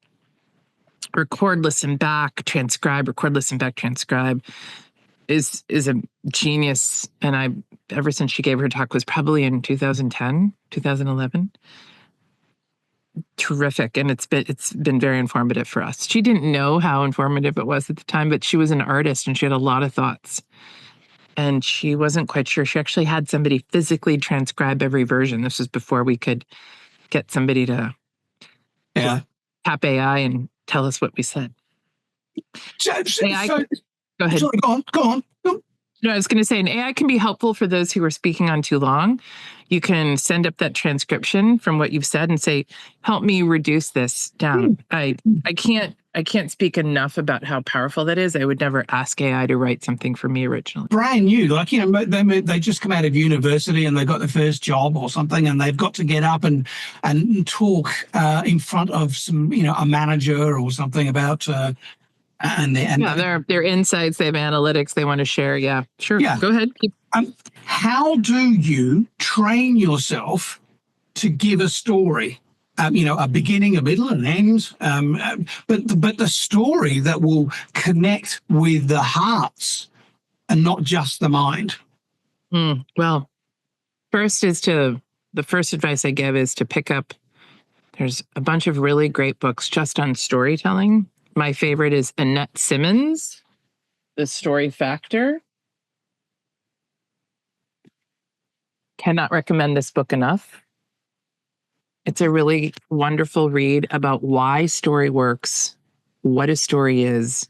record, listen back, transcribe, record, listen back, transcribe, is a genius. And ever since she gave her talk was probably in 2010, 2011. Terrific. And it's been very informative for us. She didn't know how informative it was at the time, but she was an artist and she had a lot of thoughts. And she wasn't quite sure. She actually had somebody physically transcribe every version. This was before we could get somebody to tap AI and tell us what we said. Go ahead. Sorry, go on. No, I was going to say, an AI can be helpful for those who are speaking on too long. You can send up that transcription from what you've said and say, help me reduce this down. I can't speak enough about how powerful that is. I would never ask AI to write something for me originally. Brand new, they just come out of university and they've got their first job or something, and they've got to get up and talk in front of some, a manager or something about their insights. They have analytics they want to share. Yeah, sure. Yeah. Go ahead. How do you train yourself to give a story? A beginning, a middle, an end, but the story that will connect with the hearts and not just the mind. Well, the first advice I give is to pick up. There's a bunch of really great books just on storytelling. My favorite is Annette Simmons, The Story Factor. Cannot recommend this book enough. It's a really wonderful read about why story works, what a story is,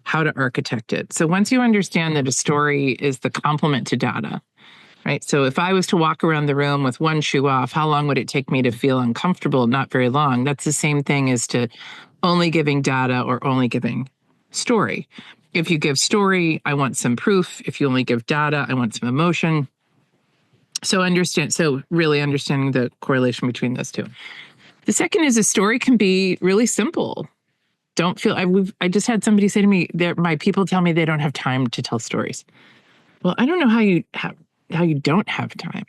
how to architect it. So once you understand that a story is the complement to data, right? So if I was to walk around the room with one shoe off, how long would it take me to feel uncomfortable? Not very long. That's the same thing as to only giving data or only giving story. If you give story, I want some proof. If you only give data, I want some emotion. So really understanding the correlation between those two. The second is a story can be really simple. I just had somebody say to me, my people tell me they don't have time to tell stories. Well, I don't know how you don't have time.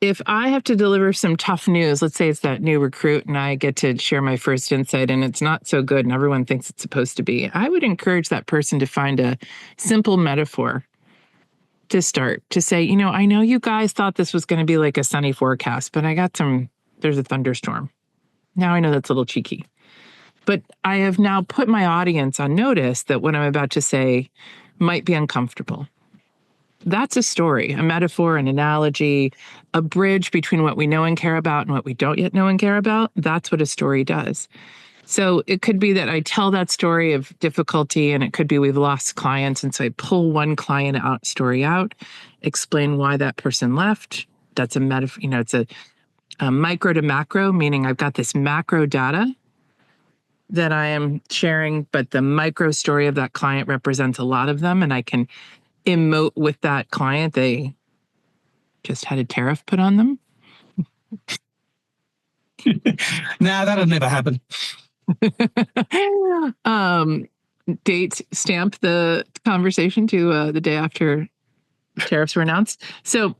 If I have to deliver some tough news, let's say it's that new recruit and I get to share my first insight and it's not so good and everyone thinks it's supposed to be, I would encourage that person to find a simple metaphor to start, to say, I know you guys thought this was going to be like a sunny forecast, but there's a thunderstorm. Now I know that's a little cheeky. But I have now put my audience on notice that what I'm about to say might be uncomfortable. That's a story, a metaphor, an analogy, a bridge between what we know and care about and what we don't yet know and care about. That's what a story does. So it could be that I tell that story of difficulty, and it could be we've lost clients. And so I pull one story out, explain why that person left. That's a metaphor, it's a micro to macro, meaning I've got this macro data that I am sharing, but the micro story of that client represents a lot of them, and I can emote with that client. They just had a tariff put on them. No, that'll never happen. Date stamp the conversation to the day after tariffs were announced. So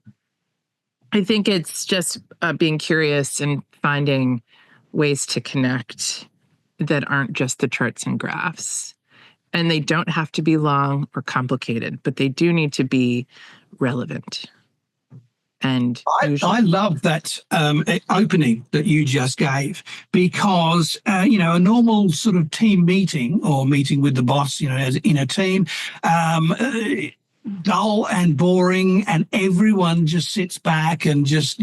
I think it's just being curious and finding ways to connect that aren't just the charts and graphs. And they don't have to be long or complicated, but they do need to be relevant. And I love that opening that you just gave, because, a normal sort of team meeting or meeting with the boss, as in a team, dull and boring, and everyone just sits back and just,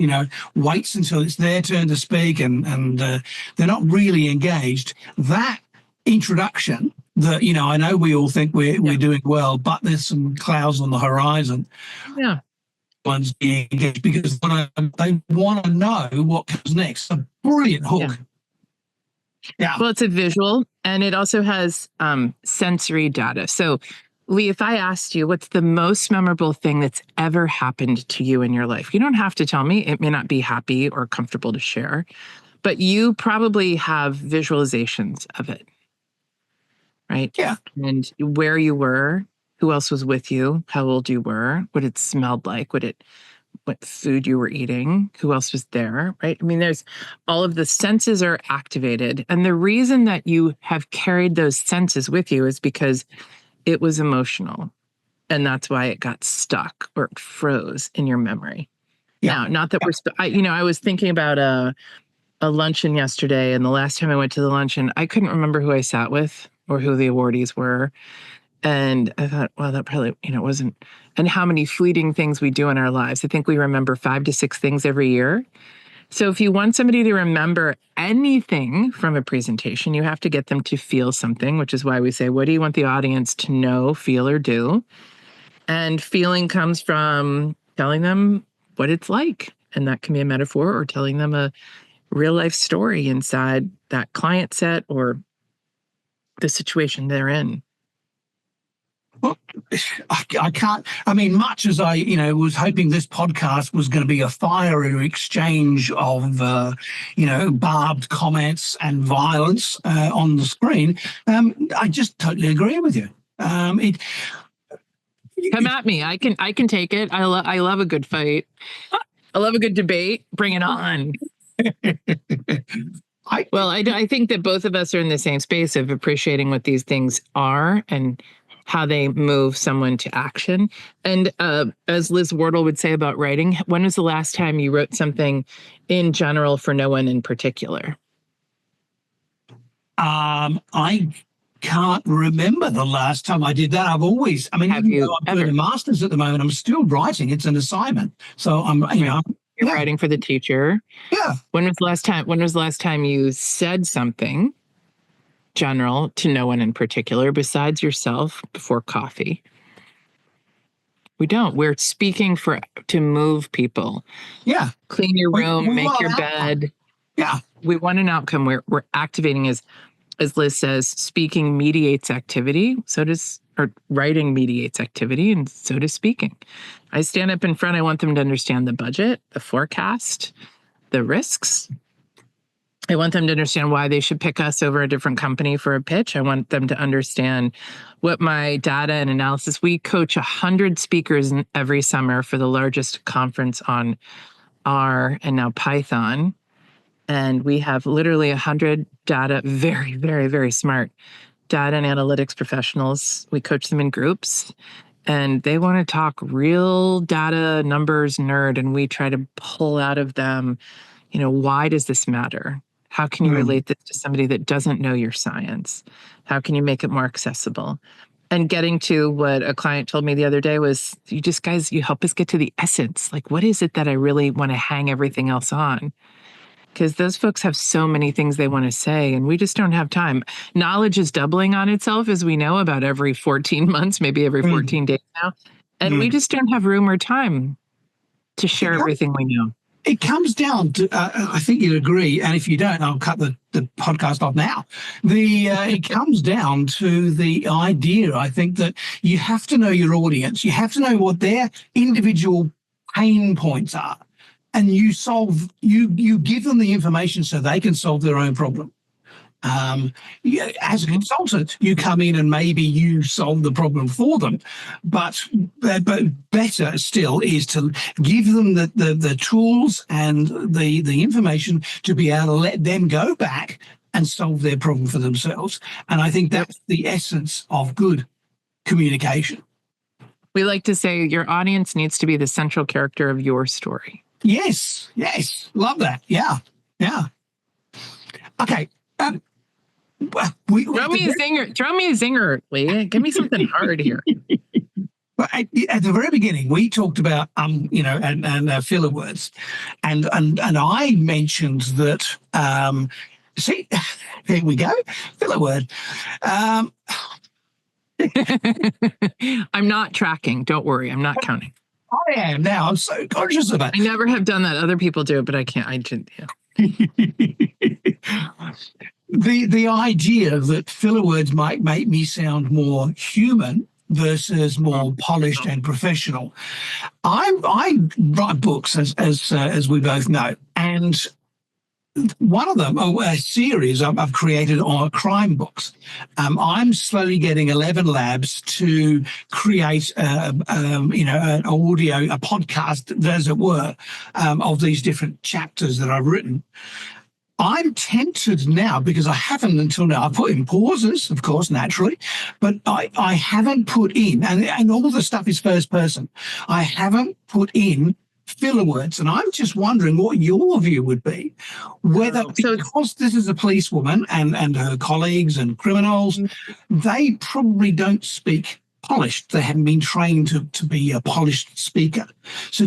waits until it's their turn to speak, and they're not really engaged. That introduction that, I know we all think we're doing well, but there's some clouds on the horizon. Yeah. One's being engaged because they want to know what comes next. A brilliant hook. Yeah. Well, it's a visual, and it also has sensory data. So, Lee, if I asked you what's the most memorable thing that's ever happened to you in your life, you don't have to tell me. It may not be happy or comfortable to share, but you probably have visualizations of it, right? Yeah. And where you were, who else was with you, how old you were, what it smelled like, what food you were eating, who else was there, right? I mean, there's all of the senses are activated. And the reason that you have carried those senses with you is because it was emotional. And that's why it got stuck or it froze in your memory. Yeah. Now, not that I was thinking about a luncheon yesterday, and the last time I went to the luncheon, I couldn't remember who I sat with or who the awardees were. And I thought, well, that probably, wasn't, and how many fleeting things we do in our lives. I think we remember 5 to 6 things every year. So if you want somebody to remember anything from a presentation, you have to get them to feel something, which is why we say, what do you want the audience to know, feel, or do? And feeling comes from telling them what it's like. And that can be a metaphor, or telling them a real life story inside that client set or the situation they're in. Well, I can't, much as I, was hoping this podcast was going to be a fiery exchange of, barbed comments and violence on the screen, I just totally agree with you. Come at me. I can take it. I love a good fight. I love a good debate. Bring it on. I think that both of us are in the same space of appreciating what these things are and how they move someone to action. And as Liz Wardle would say about writing, when was the last time you wrote something in general for no one in particular? I can't remember the last time I did that. I've always, I'm doing a master's at the moment, I'm still writing. It's an assignment. So I'm, You're writing for the teacher. Yeah. When was the last time you said something general to no one in particular besides yourself before coffee? We don't. We're speaking to move people. Yeah. Clean your room, make your bed. Yeah. We want an outcome. We're activating, as Liz says, speaking mediates activity. Or writing mediates activity, and so does speaking. I stand up in front. I want them to understand the budget, the forecast, the risks. I want them to understand why they should pick us over a different company for a pitch. I want them to understand what my data and analysis. We coach 100 speakers every summer for the largest conference on R and now Python. And we have literally 100 data, very, very, very smart data and analytics professionals. We coach them in groups, and they want to talk real data, numbers, nerd, and we try to pull out of them, why does this matter? How can you relate this to somebody that doesn't know your science? How can you make it more accessible? And getting to what a client told me the other day was, you help us get to the essence. Like, what is it that I really want to hang everything else on? Because those folks have so many things they want to say, and we just don't have time. Knowledge is doubling on itself, as we know, about every 14 months, maybe every 14 days now. And we just don't have room or time to share everything we know. It comes down to, I think you'll agree, and if you don't, I'll cut the podcast off now. It comes down to the idea, I think, that you have to know your audience. You have to know what their individual pain points are, and you give them the information so they can solve their own problem. As a consultant, you come in and maybe you solve the problem for them, but better still is to give them the tools and the information to be able to let them go back and solve their problem for themselves. And I think that's the essence of good communication. We like to say your audience needs to be the central character of your story. Yes. Love that. Yeah. Okay. Throw me a zinger, Lee. Give me something hard here. But at the very beginning, we talked about and filler words, and I mentioned that. See, there we go, filler word. I'm not tracking. Don't worry, I'm not counting. I am now. I'm so conscious of it. I never have done that. Other people do it, but I can't. I didn't. Yeah. The idea that filler words might make me sound more human versus more polished and professional. I write books, as we both know, and one of them, a series I've created on crime books. I'm slowly getting 11 labs to create, an audio, a podcast, as it were, of these different chapters that I've written. I'm tempted now, because I haven't until now. I put in pauses, of course, naturally, but I haven't put in, and all the stuff is first person. I haven't put in filler words, and I'm just wondering what your view would be, whether because this is a policewoman and her colleagues and criminals, they probably don't speak polished. They haven't been trained to be a polished speaker. So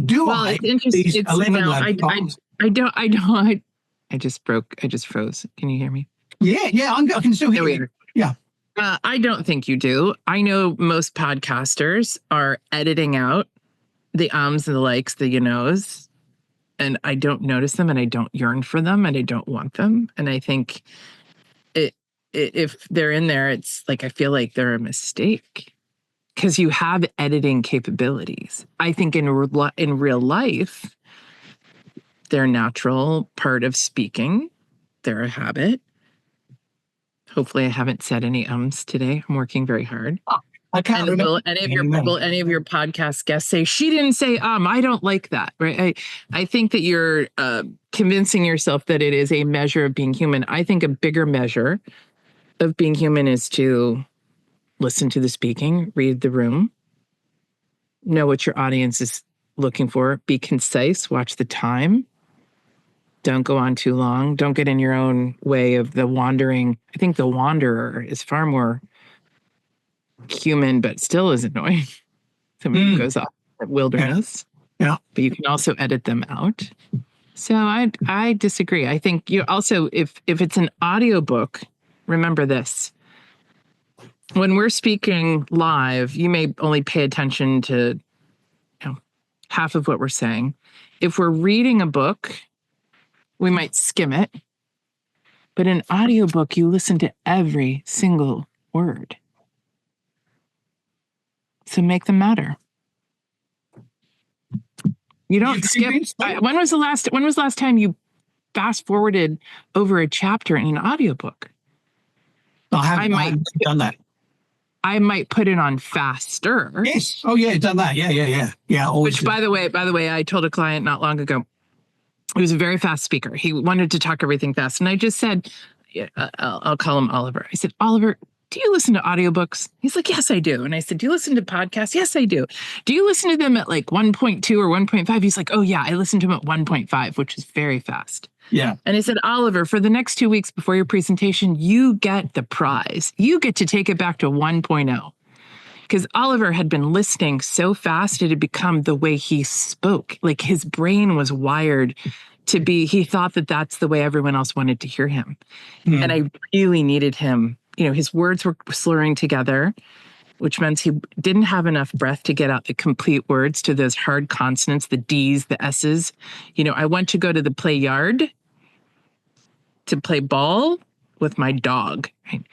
I just froze. Can you hear me? Yeah, I can still hear you. Yeah. I don't think you do. I know most podcasters are editing out the ums and the likes, the knows, and I don't notice them, and I don't yearn for them, and I don't want them. And I think if they're in there, it's like I feel like they're a mistake, because you have editing capabilities. I think in real life, they're a natural part of speaking. They're a habit. Hopefully I haven't said any ums today. I'm working very hard. I can't remember. Will any of your podcast guests say, she didn't say I don't like that, right? I think that you're convincing yourself that it is a measure of being human. I think a bigger measure of being human is to listen to the speaking, read the room, know what your audience is looking for, be concise, watch the time. Don't go on too long. Don't get in your own way of the wandering. I think the wanderer is far more human, but still is annoying. Somebody who goes off at wilderness. Yeah. But you can also edit them out. So I disagree. I think you also, if it's an audiobook, remember this. When we're speaking live, you may only pay attention to half of what we're saying. If we're reading a book, we might skim it. But in audiobook, you listen to every single word. So make them matter. You don't skip. When was the last time you fast forwarded over a chapter in an audiobook? I haven't done that. I might put it on faster. Yes. Oh yeah, done that. Yeah. Always. Which by the way, I told a client not long ago, he was a very fast speaker. He wanted to talk everything fast. And I just said, I'll call him Oliver. I said, Oliver, do you listen to audiobooks? He's like, yes, I do. And I said, do you listen to podcasts? Yes, I do. Do you listen to them at like 1.2 or 1.5? He's like, oh yeah, I listen to them at 1.5, which is very fast. Yeah. And I said, Oliver, for the next 2 weeks before your presentation, you get the prize. You get to take it back to 1.0. Because Oliver had been listening so fast, it had become the way he spoke. Like his brain was wired to be, he thought that that's the way everyone else wanted to hear him. And I really needed him. His words were slurring together. which meant he didn't have enough breath to get out the complete words to those hard consonants, the D's, the S's. I want to go to the play yard to play ball with my dog. Right?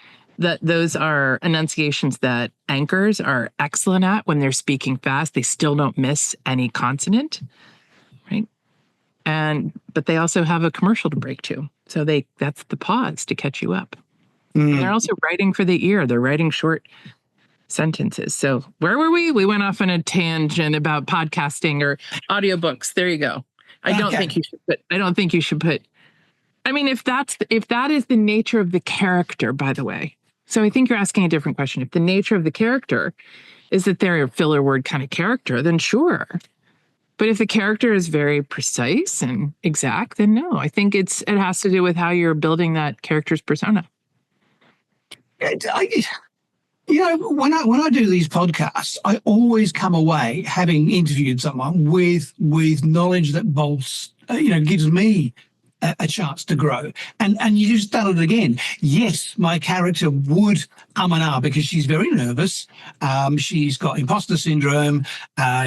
Those are enunciations that anchors are excellent at when they're speaking fast. They still don't miss any consonant, right? But they also have a commercial to break to. So that's the pause to catch you up. And they're also writing for the ear. They're writing short sentences. So where were we? We went off on a tangent about podcasting or audiobooks. There you go. I don't think you should put. I mean, if that is the nature of the character, by the way. So I think you're asking a different question. If the nature of the character is that they're a filler word kind of character, then sure. But if the character is very precise and exact, then no. I think it has to do with how you're building that character's persona. When I do these podcasts, I always come away having interviewed someone with knowledge that gives me a chance to grow. And you just done it again. Yes, my character would and ah because she's very nervous. She's got imposter syndrome.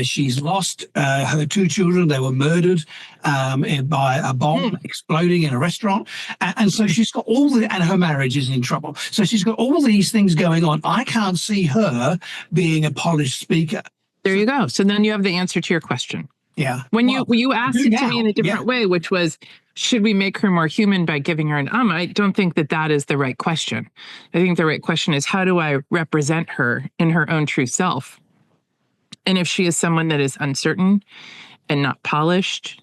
She's lost her 2 children. They were murdered by a bomb exploding in a restaurant. And so she's got and her marriage is in trouble. So she's got all these things going on. I can't see her being a polished speaker. There you go. So then you have the answer to your question. Yeah. When you asked it to me in a different way, which was, should we make her more human by giving her an I don't think that is the right question. I think the right question is, how do I represent her in her own true self? And if she is someone that is uncertain and not polished,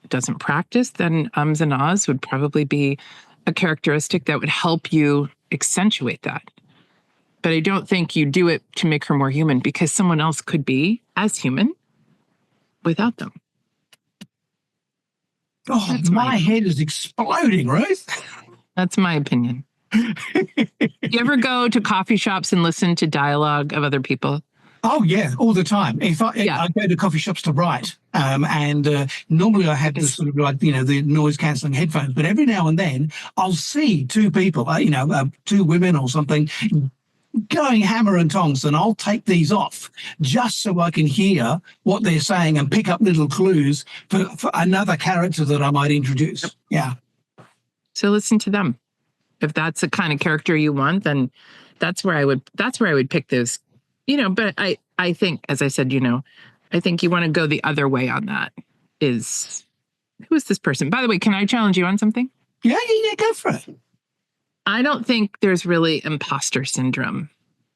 doesn't practice, then ums and ahs would probably be a characteristic that would help you accentuate that. But I don't think you do it to make her more human, because someone else could be as human without them. Oh, my head is exploding, Ruth. That's my opinion. You ever go to coffee shops and listen to dialogue of other people? Oh, yeah, all the time. I go to coffee shops to write, and normally I have this sort of the noise-cancelling headphones, but every now and then I'll see 2 people, 2 women or something, going hammer and tongs, and I'll take these off just so I can hear what they're saying and pick up little clues for another character that I might introduce. Yep. Yeah. So listen to them. If that's the kind of character you want, then that's where I would pick those. But I think, as I said, I think you want to go the other way on that. Who is this person? By the way, can I challenge you on something? Yeah, go for it. I don't think there's really imposter syndrome.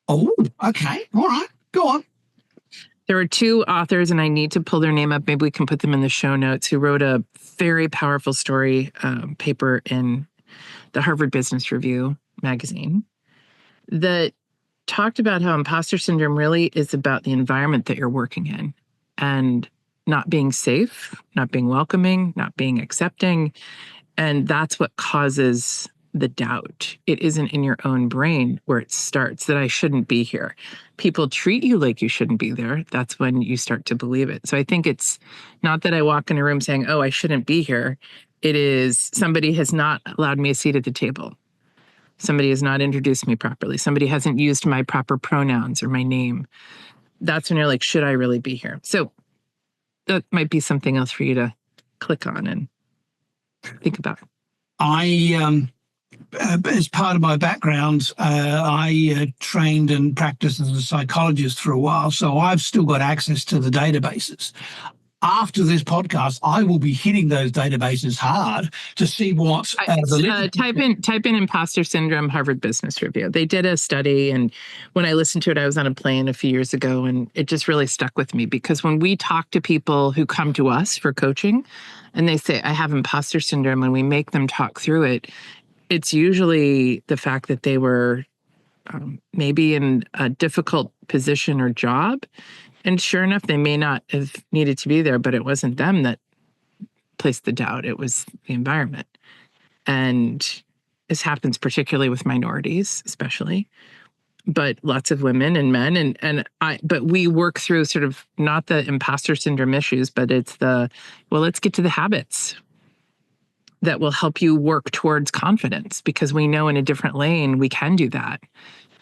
Oh, okay. All right. Go on. There were 2 authors, and I need to pull their name up. Maybe we can put them in the show notes, who wrote a very powerful story paper in the Harvard Business Review magazine that talked about how imposter syndrome really is about the environment that you're working in, and not being safe, not being welcoming, not being accepting. And that's what causes the doubt. It isn't in your own brain where it starts, that I shouldn't be here. People treat you like you shouldn't be there. That's when you start to believe it. So I think it's not that I walk in a room saying, oh, I shouldn't be here. It is, somebody has not allowed me a seat at the table. Somebody has not introduced me properly. Somebody hasn't used my proper pronouns or my name. That's when you're like, should I really be here? So that might be something else for you to click on and think about. As part of my background, I trained and practiced as a psychologist for a while, so I've still got access to the databases. After this podcast, I will be hitting those databases hard to see what type in imposter syndrome, Harvard Business Review. They did a study, and when I listened to it, I was on a plane a few years ago, and it just really stuck with me, because when we talk to people who come to us for coaching and they say, I have imposter syndrome, and we make them talk through it, it's usually the fact that they were maybe in a difficult position or job. And sure enough, they may not have needed to be there, but it wasn't them that placed the doubt. It was the environment. And this happens particularly with minorities, especially, but lots of women and men. But we work through sort of not the imposter syndrome issues, but it's let's get to the habits that will help you work towards confidence, because we know in a different lane we can do that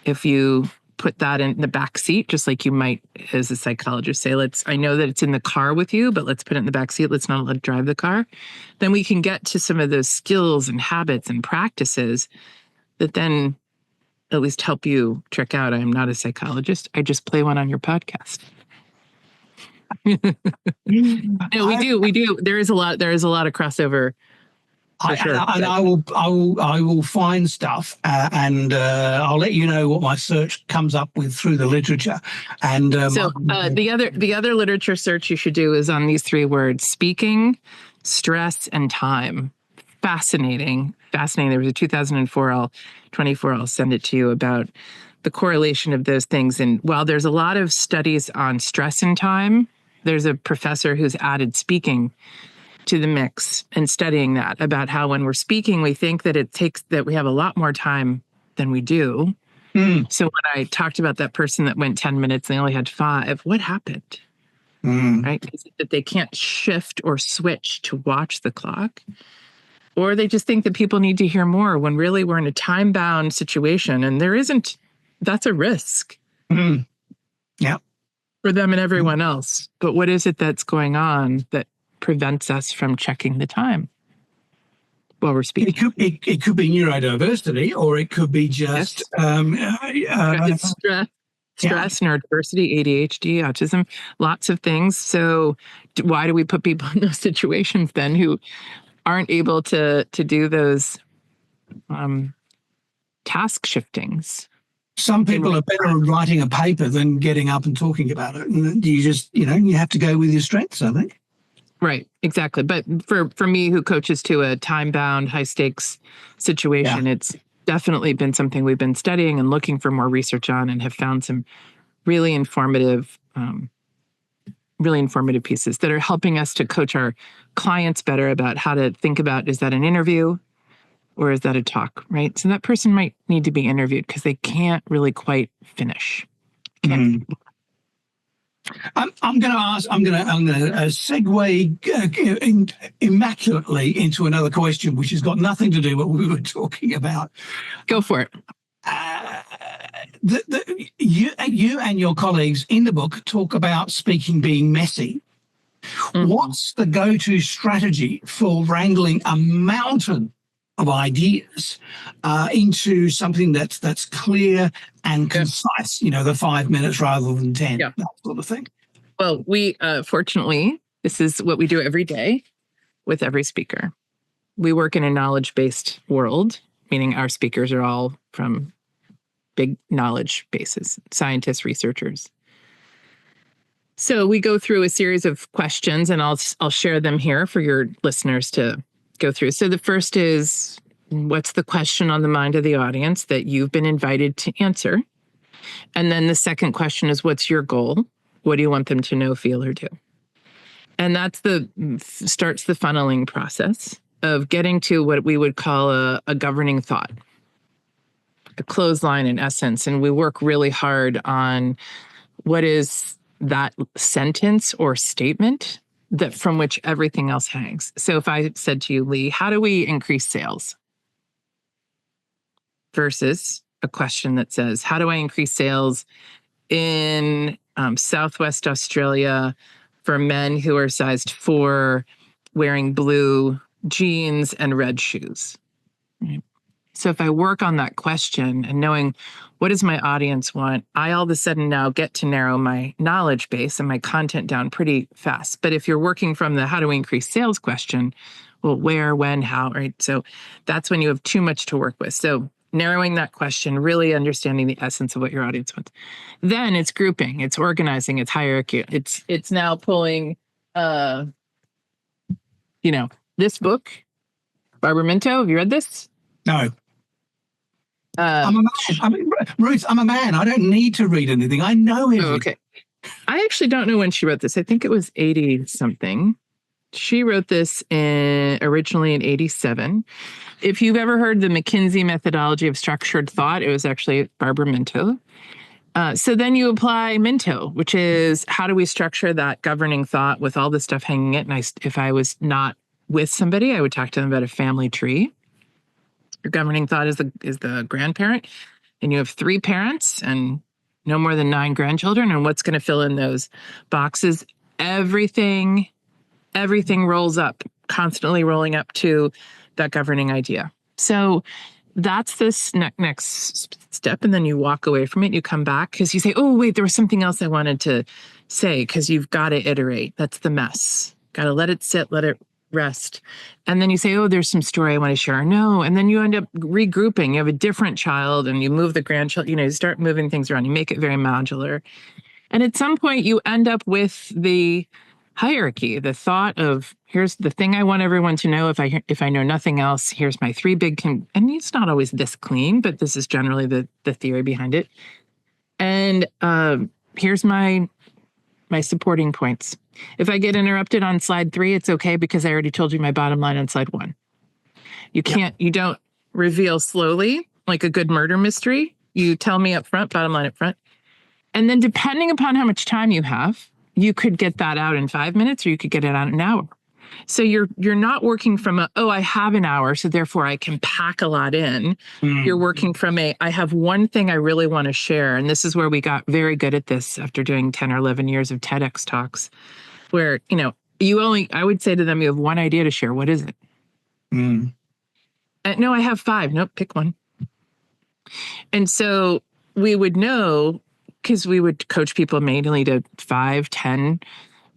if you put that in the back seat, just like you might, as a psychologist, say, I know that it's in the car with you, but let's put it in the back seat. Let's not let it drive the car. Then we can get to some of those skills and habits and practices that then at least help you trick out. I'm not a psychologist. I just play one on your podcast. No, we do. There is a lot of crossover. Sure. And I will find stuff, and I'll let you know what my search comes up with through the literature. And the other literature search you should do is on these 3 words: speaking, stress, and time. Fascinating. There was a 2004, 24. I'll send it to you, about the correlation of those things. And while there's a lot of studies on stress and time, there's a professor who's added speaking to the mix and studying that, about how when we're speaking, we think that we have a lot more time than we do. So when I talked about that person that went 10 minutes and they only had 5, what happened? Right? Is it that they can't shift or switch to watch the clock? Or they just think that people need to hear more, when really we're in a time-bound situation and that's a risk. Yeah. For them and everyone else. But what is it that's going on that prevents us from checking the time while we're speaking? It could be neurodiversity, or it could be just stress, neurodiversity, ADHD, autism, lots of things. So why do we put people in those situations then who aren't able to do those task shiftings? Some people are better at writing a paper than getting up and talking about it. And you just, you have to go with your strengths, I think. Right, exactly. But for me, who coaches to a time-bound, high-stakes situation, it's definitely been something we've been studying and looking for more research on, and have found some really informative pieces that are helping us to coach our clients better about how to think about, is that an interview or is that a talk, right? So that person might need to be interviewed because they can't really quite finish. I'm going to segue immaculately into another question, which has got nothing to do with what we were talking about. Go for it. You and your colleagues in the book talk about speaking being messy. What's the go-to strategy for wrangling a mountain of ideas into something that's clear and concise? The 5 minutes rather than 10, that sort of thing. Well, we fortunately, this is what we do every day with every speaker. We work in a knowledge-based world, meaning our speakers are all from big knowledge bases, scientists, researchers. So we go through a series of questions, and I'll share them here for your listeners to go through. So the first is, what's the question on the mind of the audience that you've been invited to answer? And then the second question is, what's your goal? What do you want them to know, feel, or do? And that's starts the funneling process of getting to what we would call a governing thought, a clothesline in essence. And we work really hard on what is that sentence or statement that from which everything else hangs. So if I said to you, Lee, how do we increase sales? Versus a question that says, how do I increase sales in Southwest Australia for men who are sized 4, wearing blue jeans and red shoes? Right. So if I work on that question and knowing what does my audience want, I all of a sudden now get to narrow my knowledge base and my content down pretty fast. But if you're working from the how do we increase sales question, well, where, when, how, right? So that's when you have too much to work with. So narrowing that question, really understanding the essence of what your audience wants. Then it's grouping, it's organizing, it's hierarchy. It's now pulling, this book, Barbara Minto. Have you read this? No. I'm a man. Ruth, I'm a man. I don't need to read anything. I know everything. Oh, okay. I actually don't know when she wrote this. I think it was 80 something. She wrote this originally in 87. If you've ever heard the McKinsey methodology of structured thought, it was actually Barbara Minto. So then you apply Minto, which is how do we structure that governing thought with all the stuff hanging it? And if I was not with somebody, I would talk to them about a family tree. Your governing thought is the grandparent, and you have 3 parents, and no more than 9 grandchildren. And what's going to fill in those boxes? Everything rolls up, constantly rolling up to that governing idea. So that's this next step. And then you walk away from it. You come back because you say, oh, wait, there was something else I wanted to say, because you've got to iterate. That's the mess. Got to let it sit, let it rest. And then you say, oh, there's some story I want to share. No. And then you end up regrouping. You have a different child and you move the grandchild, you start moving things around. You make it very modular. And at some point you end up with the hierarchy, the thought of, here's the thing I want everyone to know. If I know nothing else, here's my 3 big, and it's not always this clean, but this is generally the theory behind it. And here's my supporting points. If I get interrupted on slide 3, it's okay, because I already told you my bottom line on slide 1. You don't reveal slowly like a good murder mystery. You tell me up front, bottom line up front. And then depending upon how much time you have, you could get that out in 5 minutes, or you could get it out in an hour. So you're not working from I have an hour, so therefore I can pack a lot in. You're working from I have one thing I really want to share. And this is where we got very good at this after doing 10 or 11 years of TEDx talks, where, I would say to them, you have one idea to share. What is it? No, I have 5. Nope, pick one. And so we would know, because we would coach people mainly to 5, 10,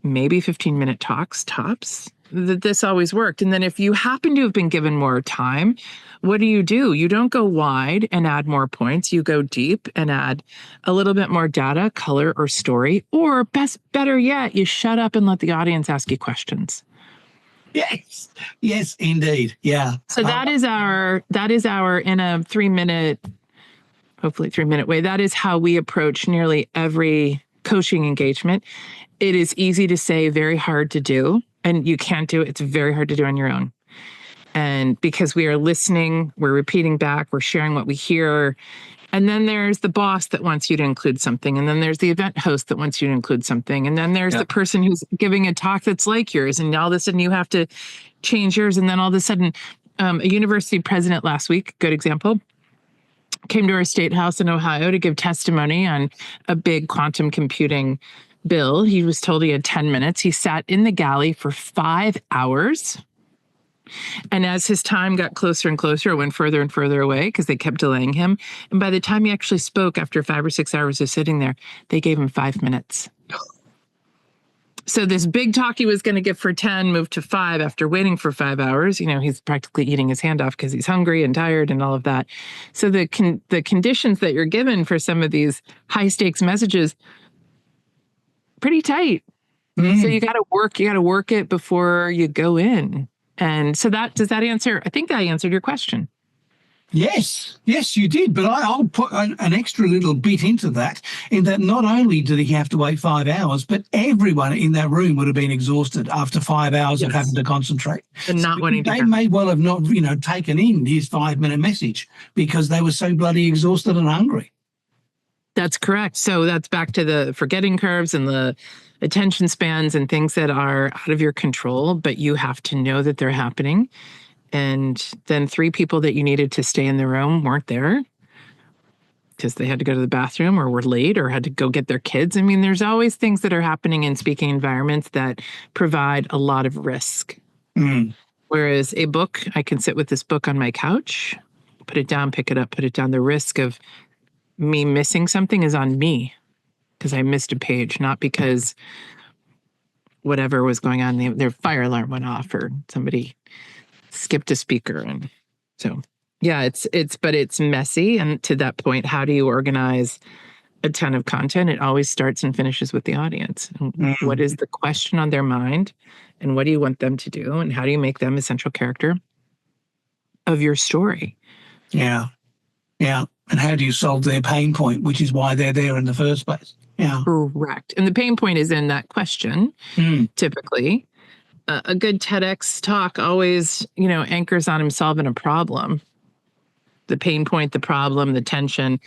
maybe 15-minute talks tops, that this always worked. And then if you happen to have been given more time, what do? You don't go wide and add more points. You go deep and add a little bit more data, color, or story. Or better yet, you shut up and let the audience ask you questions. Yes, indeed. Yeah. So that is our in a 3-minute, hopefully 3-minute way. That is how we approach nearly every coaching engagement. It is easy to say, very hard to do, and you can't do it. It's very hard to do on your own. And because we are listening, we're repeating back, we're sharing what we hear. And then there's the boss that wants you to include something. And then there's the event host that wants you to include something. And then there's the person who's giving a talk that's like yours. And all of a sudden you have to change yours. And then all of a sudden, a university president last week, good example, came to our state house in Ohio to give testimony on a big quantum computing bill. He was told he had 10 minutes. He sat in the galley for 5 hours. And as his time got closer and closer, it went further and further away because they kept delaying him. And by the time he actually spoke, after 5 or 6 hours of sitting there, they gave him 5 minutes. So this big talk he was going to give for 10 moved to 5 after waiting for 5 hours. He's practically eating his hand off because he's hungry and tired and all of that. So the conditions that you're given for some of these high stakes messages, pretty tight. So you got to work it before you go in. And so does that answer? I think that answered your question. Yes, you did. But I'll put an extra little bit into that, in that not only did he have to wait 5 hours, but everyone in that room would have been exhausted after 5 hours of having to concentrate. And not wanting to. They may well have not, taken in his 5-minute message because they were so bloody exhausted and hungry. That's correct. So that's back to the forgetting curves and the attention spans and things that are out of your control, but you have to know that they're happening. And then 3 people that you needed to stay in the room weren't there because they had to go to the bathroom or were late or had to go get their kids. I mean, there's always things that are happening in speaking environments that provide a lot of risk. Whereas a book, I can sit with this book on my couch, put it down, pick it up, put it down. The risk of me missing something is on me because I missed a page, not because whatever was going on, their fire alarm went off or somebody skipped a speaker. And so, yeah, but it's messy. And to that point, how do you organize a ton of content? It always starts and finishes with the audience. And what is the question on their mind? And what do you want them to do? And how do you make them a central character of your story? Yeah. And how do you solve their pain point, which is why they're there in the first place? Yeah. Correct. And the pain point is in that question, typically. A good TEDx talk always, anchors on him solving a problem. The pain point, the problem, the tension.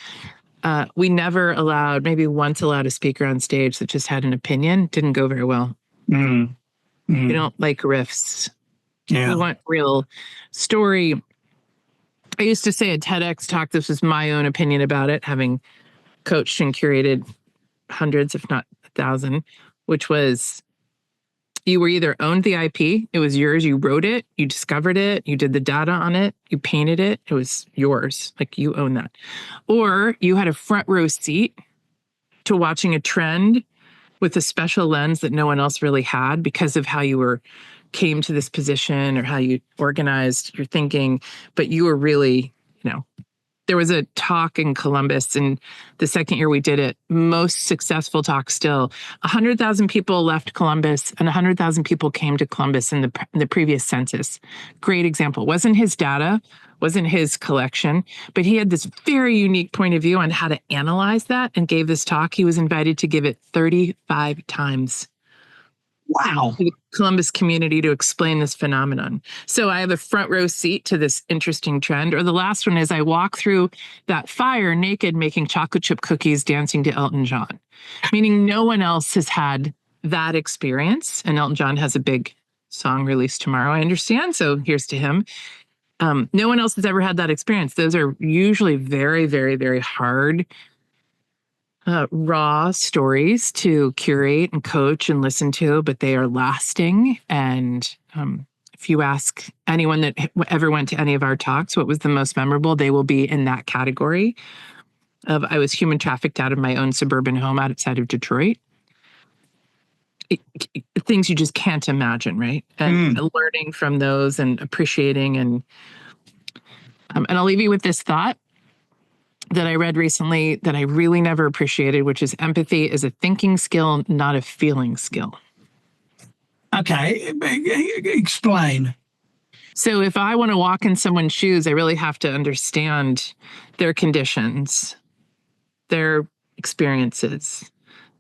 We never maybe once allowed a speaker on stage that just had an opinion. Didn't go very well. We don't like riffs. We want real story. I used to say at TEDx talk, this was my own opinion about it, having coached and curated hundreds, if not 1,000, which was you were either owned the IP, it was yours, you wrote it, you discovered it, you did the data on it, you painted it, it was yours, like you own that. Or you had a front row seat to watching a trend with a special lens that no one else really had because of how you came to this position or how you organized your thinking, but you were really, there was a talk in Columbus in the second year we did it, most successful talk still. 100,000 people left Columbus and 100,000 people came to Columbus in the previous census. Great example. Wasn't his data, wasn't his collection, but he had this very unique point of view on how to analyze that and gave this talk. He was invited to give it 35 times. Wow. To the Columbus community to explain this phenomenon. So I have a front row seat to this interesting trend. Or the last one is I walk through that fire naked, making chocolate chip cookies, dancing to Elton John, meaning no one else has had that experience. And Elton John has a big song released tomorrow, I understand. So here's to him. No one else has ever had that experience. Those are usually very, very, very hard raw stories to curate and coach and listen to, but they are lasting. And if you ask anyone that ever went to any of our talks, what was the most memorable, they will be in that category of I was human trafficked out of my own suburban home outside of Detroit. Things you just can't imagine, right? And learning from those and appreciating and I'll leave you with this thought that I read recently that I really never appreciated, which is empathy is a thinking skill, not a feeling skill. Okay, explain. So if I want to walk in someone's shoes, I really have to understand their conditions, their experiences,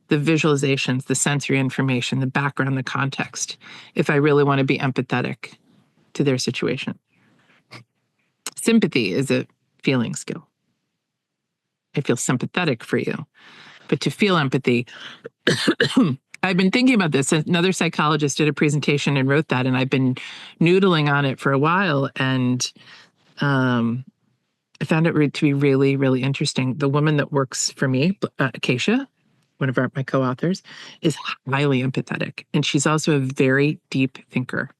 the visualizations, the sensory information, the background, the context, if I really want to be empathetic to their situation. Sympathy is a feeling skill. I feel sympathetic for you. But to feel empathy, I've been thinking about this. Another psychologist did a presentation and wrote that, and I've been noodling on it for a while. And I found it to be really, really interesting. The woman that works for me, Acacia, one of my co-authors, is highly empathetic. And she's also a very deep thinker.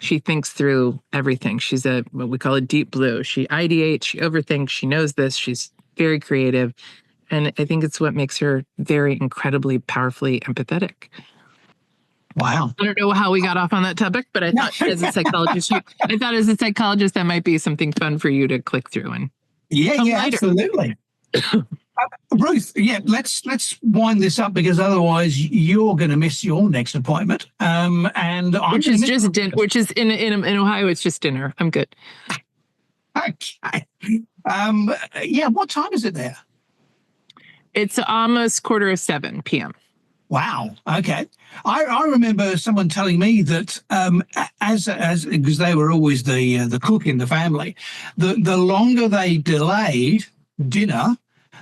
She thinks through everything. She's what we call a deep blue. She ideates, she overthinks, she knows this, she's very creative. And I think it's what makes her very incredibly powerfully empathetic. Wow. I don't know how we got off on that topic, but I thought as a psychologist, that might be something fun for you to click through. And absolutely. Ruth, let's wind this up because otherwise you're going to miss your next appointment. Which is in Ohio, it's just dinner. I'm good. Okay. What time is it there? It's almost 7:15 p.m. Wow. Okay. I remember someone telling me that as because they were always the cook in the family, the longer they delayed dinner,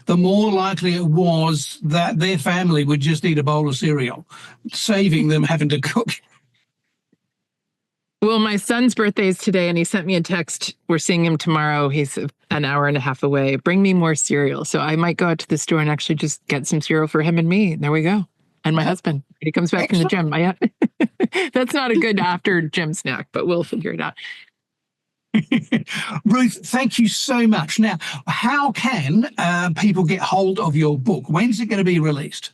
the more likely it was that their family would just eat a bowl of cereal, saving them having to cook. Well, my son's birthday is today, and he sent me a text. We're seeing him tomorrow. He's an hour and a half away. Bring me more cereal. So I might go out to the store and actually just get some cereal for him and me. There we go. And my husband. He comes back from the gym. That's not a good after gym snack, but we'll figure it out. Ruth, thank you so much. Now, how can people get hold of your book? When's it going to be released?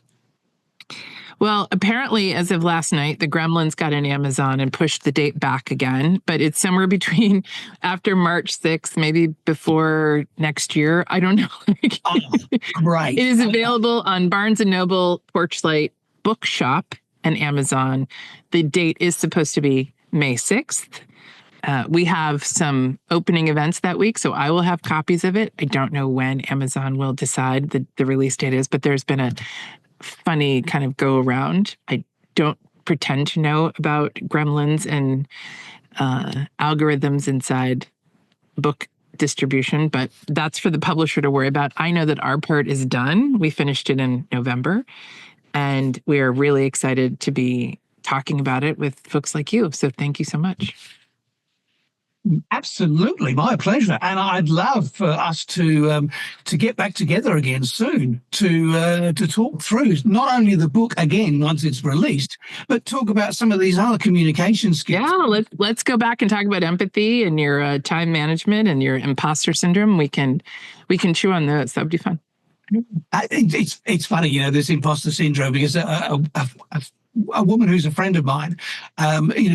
Well, apparently, as of last night, the Gremlins got in Amazon and pushed the date back again, but it's somewhere between after March 6th, maybe before next year. I don't know. Right. It is available on Barnes & Noble, Porchlight, Bookshop, and Amazon. The date is supposed to be May 6th. We have some opening events that week, so I will have copies of it. I don't know when Amazon will decide the release date is, but there's been a funny kind of go around. I don't pretend to know about gremlins and algorithms inside book distribution, but that's for the publisher to worry about. I know that our part is done. We finished it in November, and we are really excited to be talking about it with folks like you. So thank you so much. Absolutely, my pleasure. And I'd love for us to get back together again soon to talk through not only the book again once it's released, but talk about some of these other communication skills. Yeah, let's go back and talk about empathy and your time management and your imposter syndrome. We can chew on those. That would be fun. It's funny, this imposter syndrome, because a woman who's a friend of mine,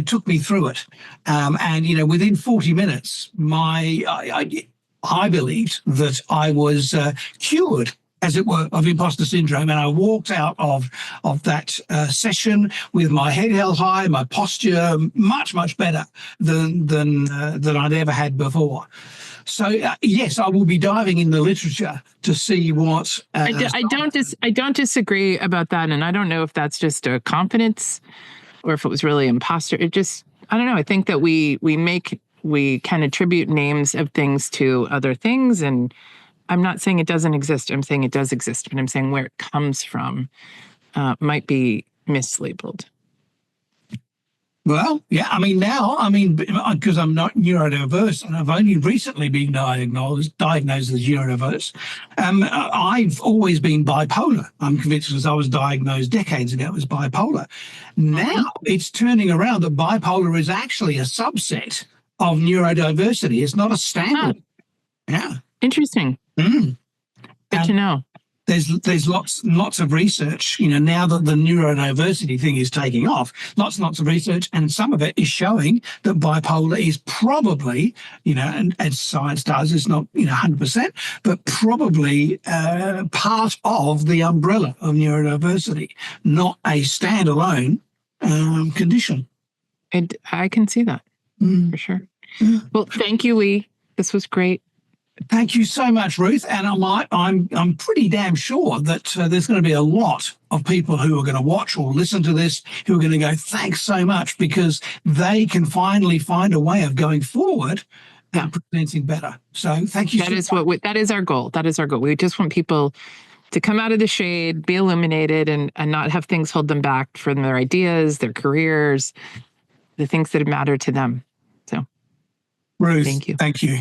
took me through it, and within 40 minutes, I believed that I was cured, as it were, of imposter syndrome, and I walked out of that session with my head held high, my posture much better than I'd ever had before. So yes, I will be diving in the literature to see what. I don't disagree about that, and I don't know if that's just a confidence or if it was really imposter. I don't know. I think that we can attribute names of things to other things, and I'm not saying it doesn't exist. I'm saying it does exist, but I'm saying where it comes from might be mislabeled. Well, yeah, because I'm not neurodiverse and I've only recently been diagnosed as neurodiverse. I've always been bipolar. I'm convinced, because I was diagnosed decades ago as bipolar. Now it's turning around that bipolar is actually a subset of neurodiversity. It's not a standard. Yeah. Interesting. Good to know. There's lots of research, now that the neurodiversity thing is taking off, lots of research, and some of it is showing that bipolar is probably, and as science does, it's not 100%, but probably part of the umbrella of neurodiversity, not a standalone condition. And I can see that for sure. Well, thank you, Lee. This was great. Thank you so much, Ruth. And I'm pretty damn sure that there's going to be a lot of people who are going to watch or listen to this who are going to go, thanks so much, because they can finally find a way of going forward and presenting better. So thank you. That is our goal. That is our goal. We just want people to come out of the shade, be illuminated, and not have things hold them back from their ideas, their careers, the things that matter to them. So, Ruth, thank you. Thank you.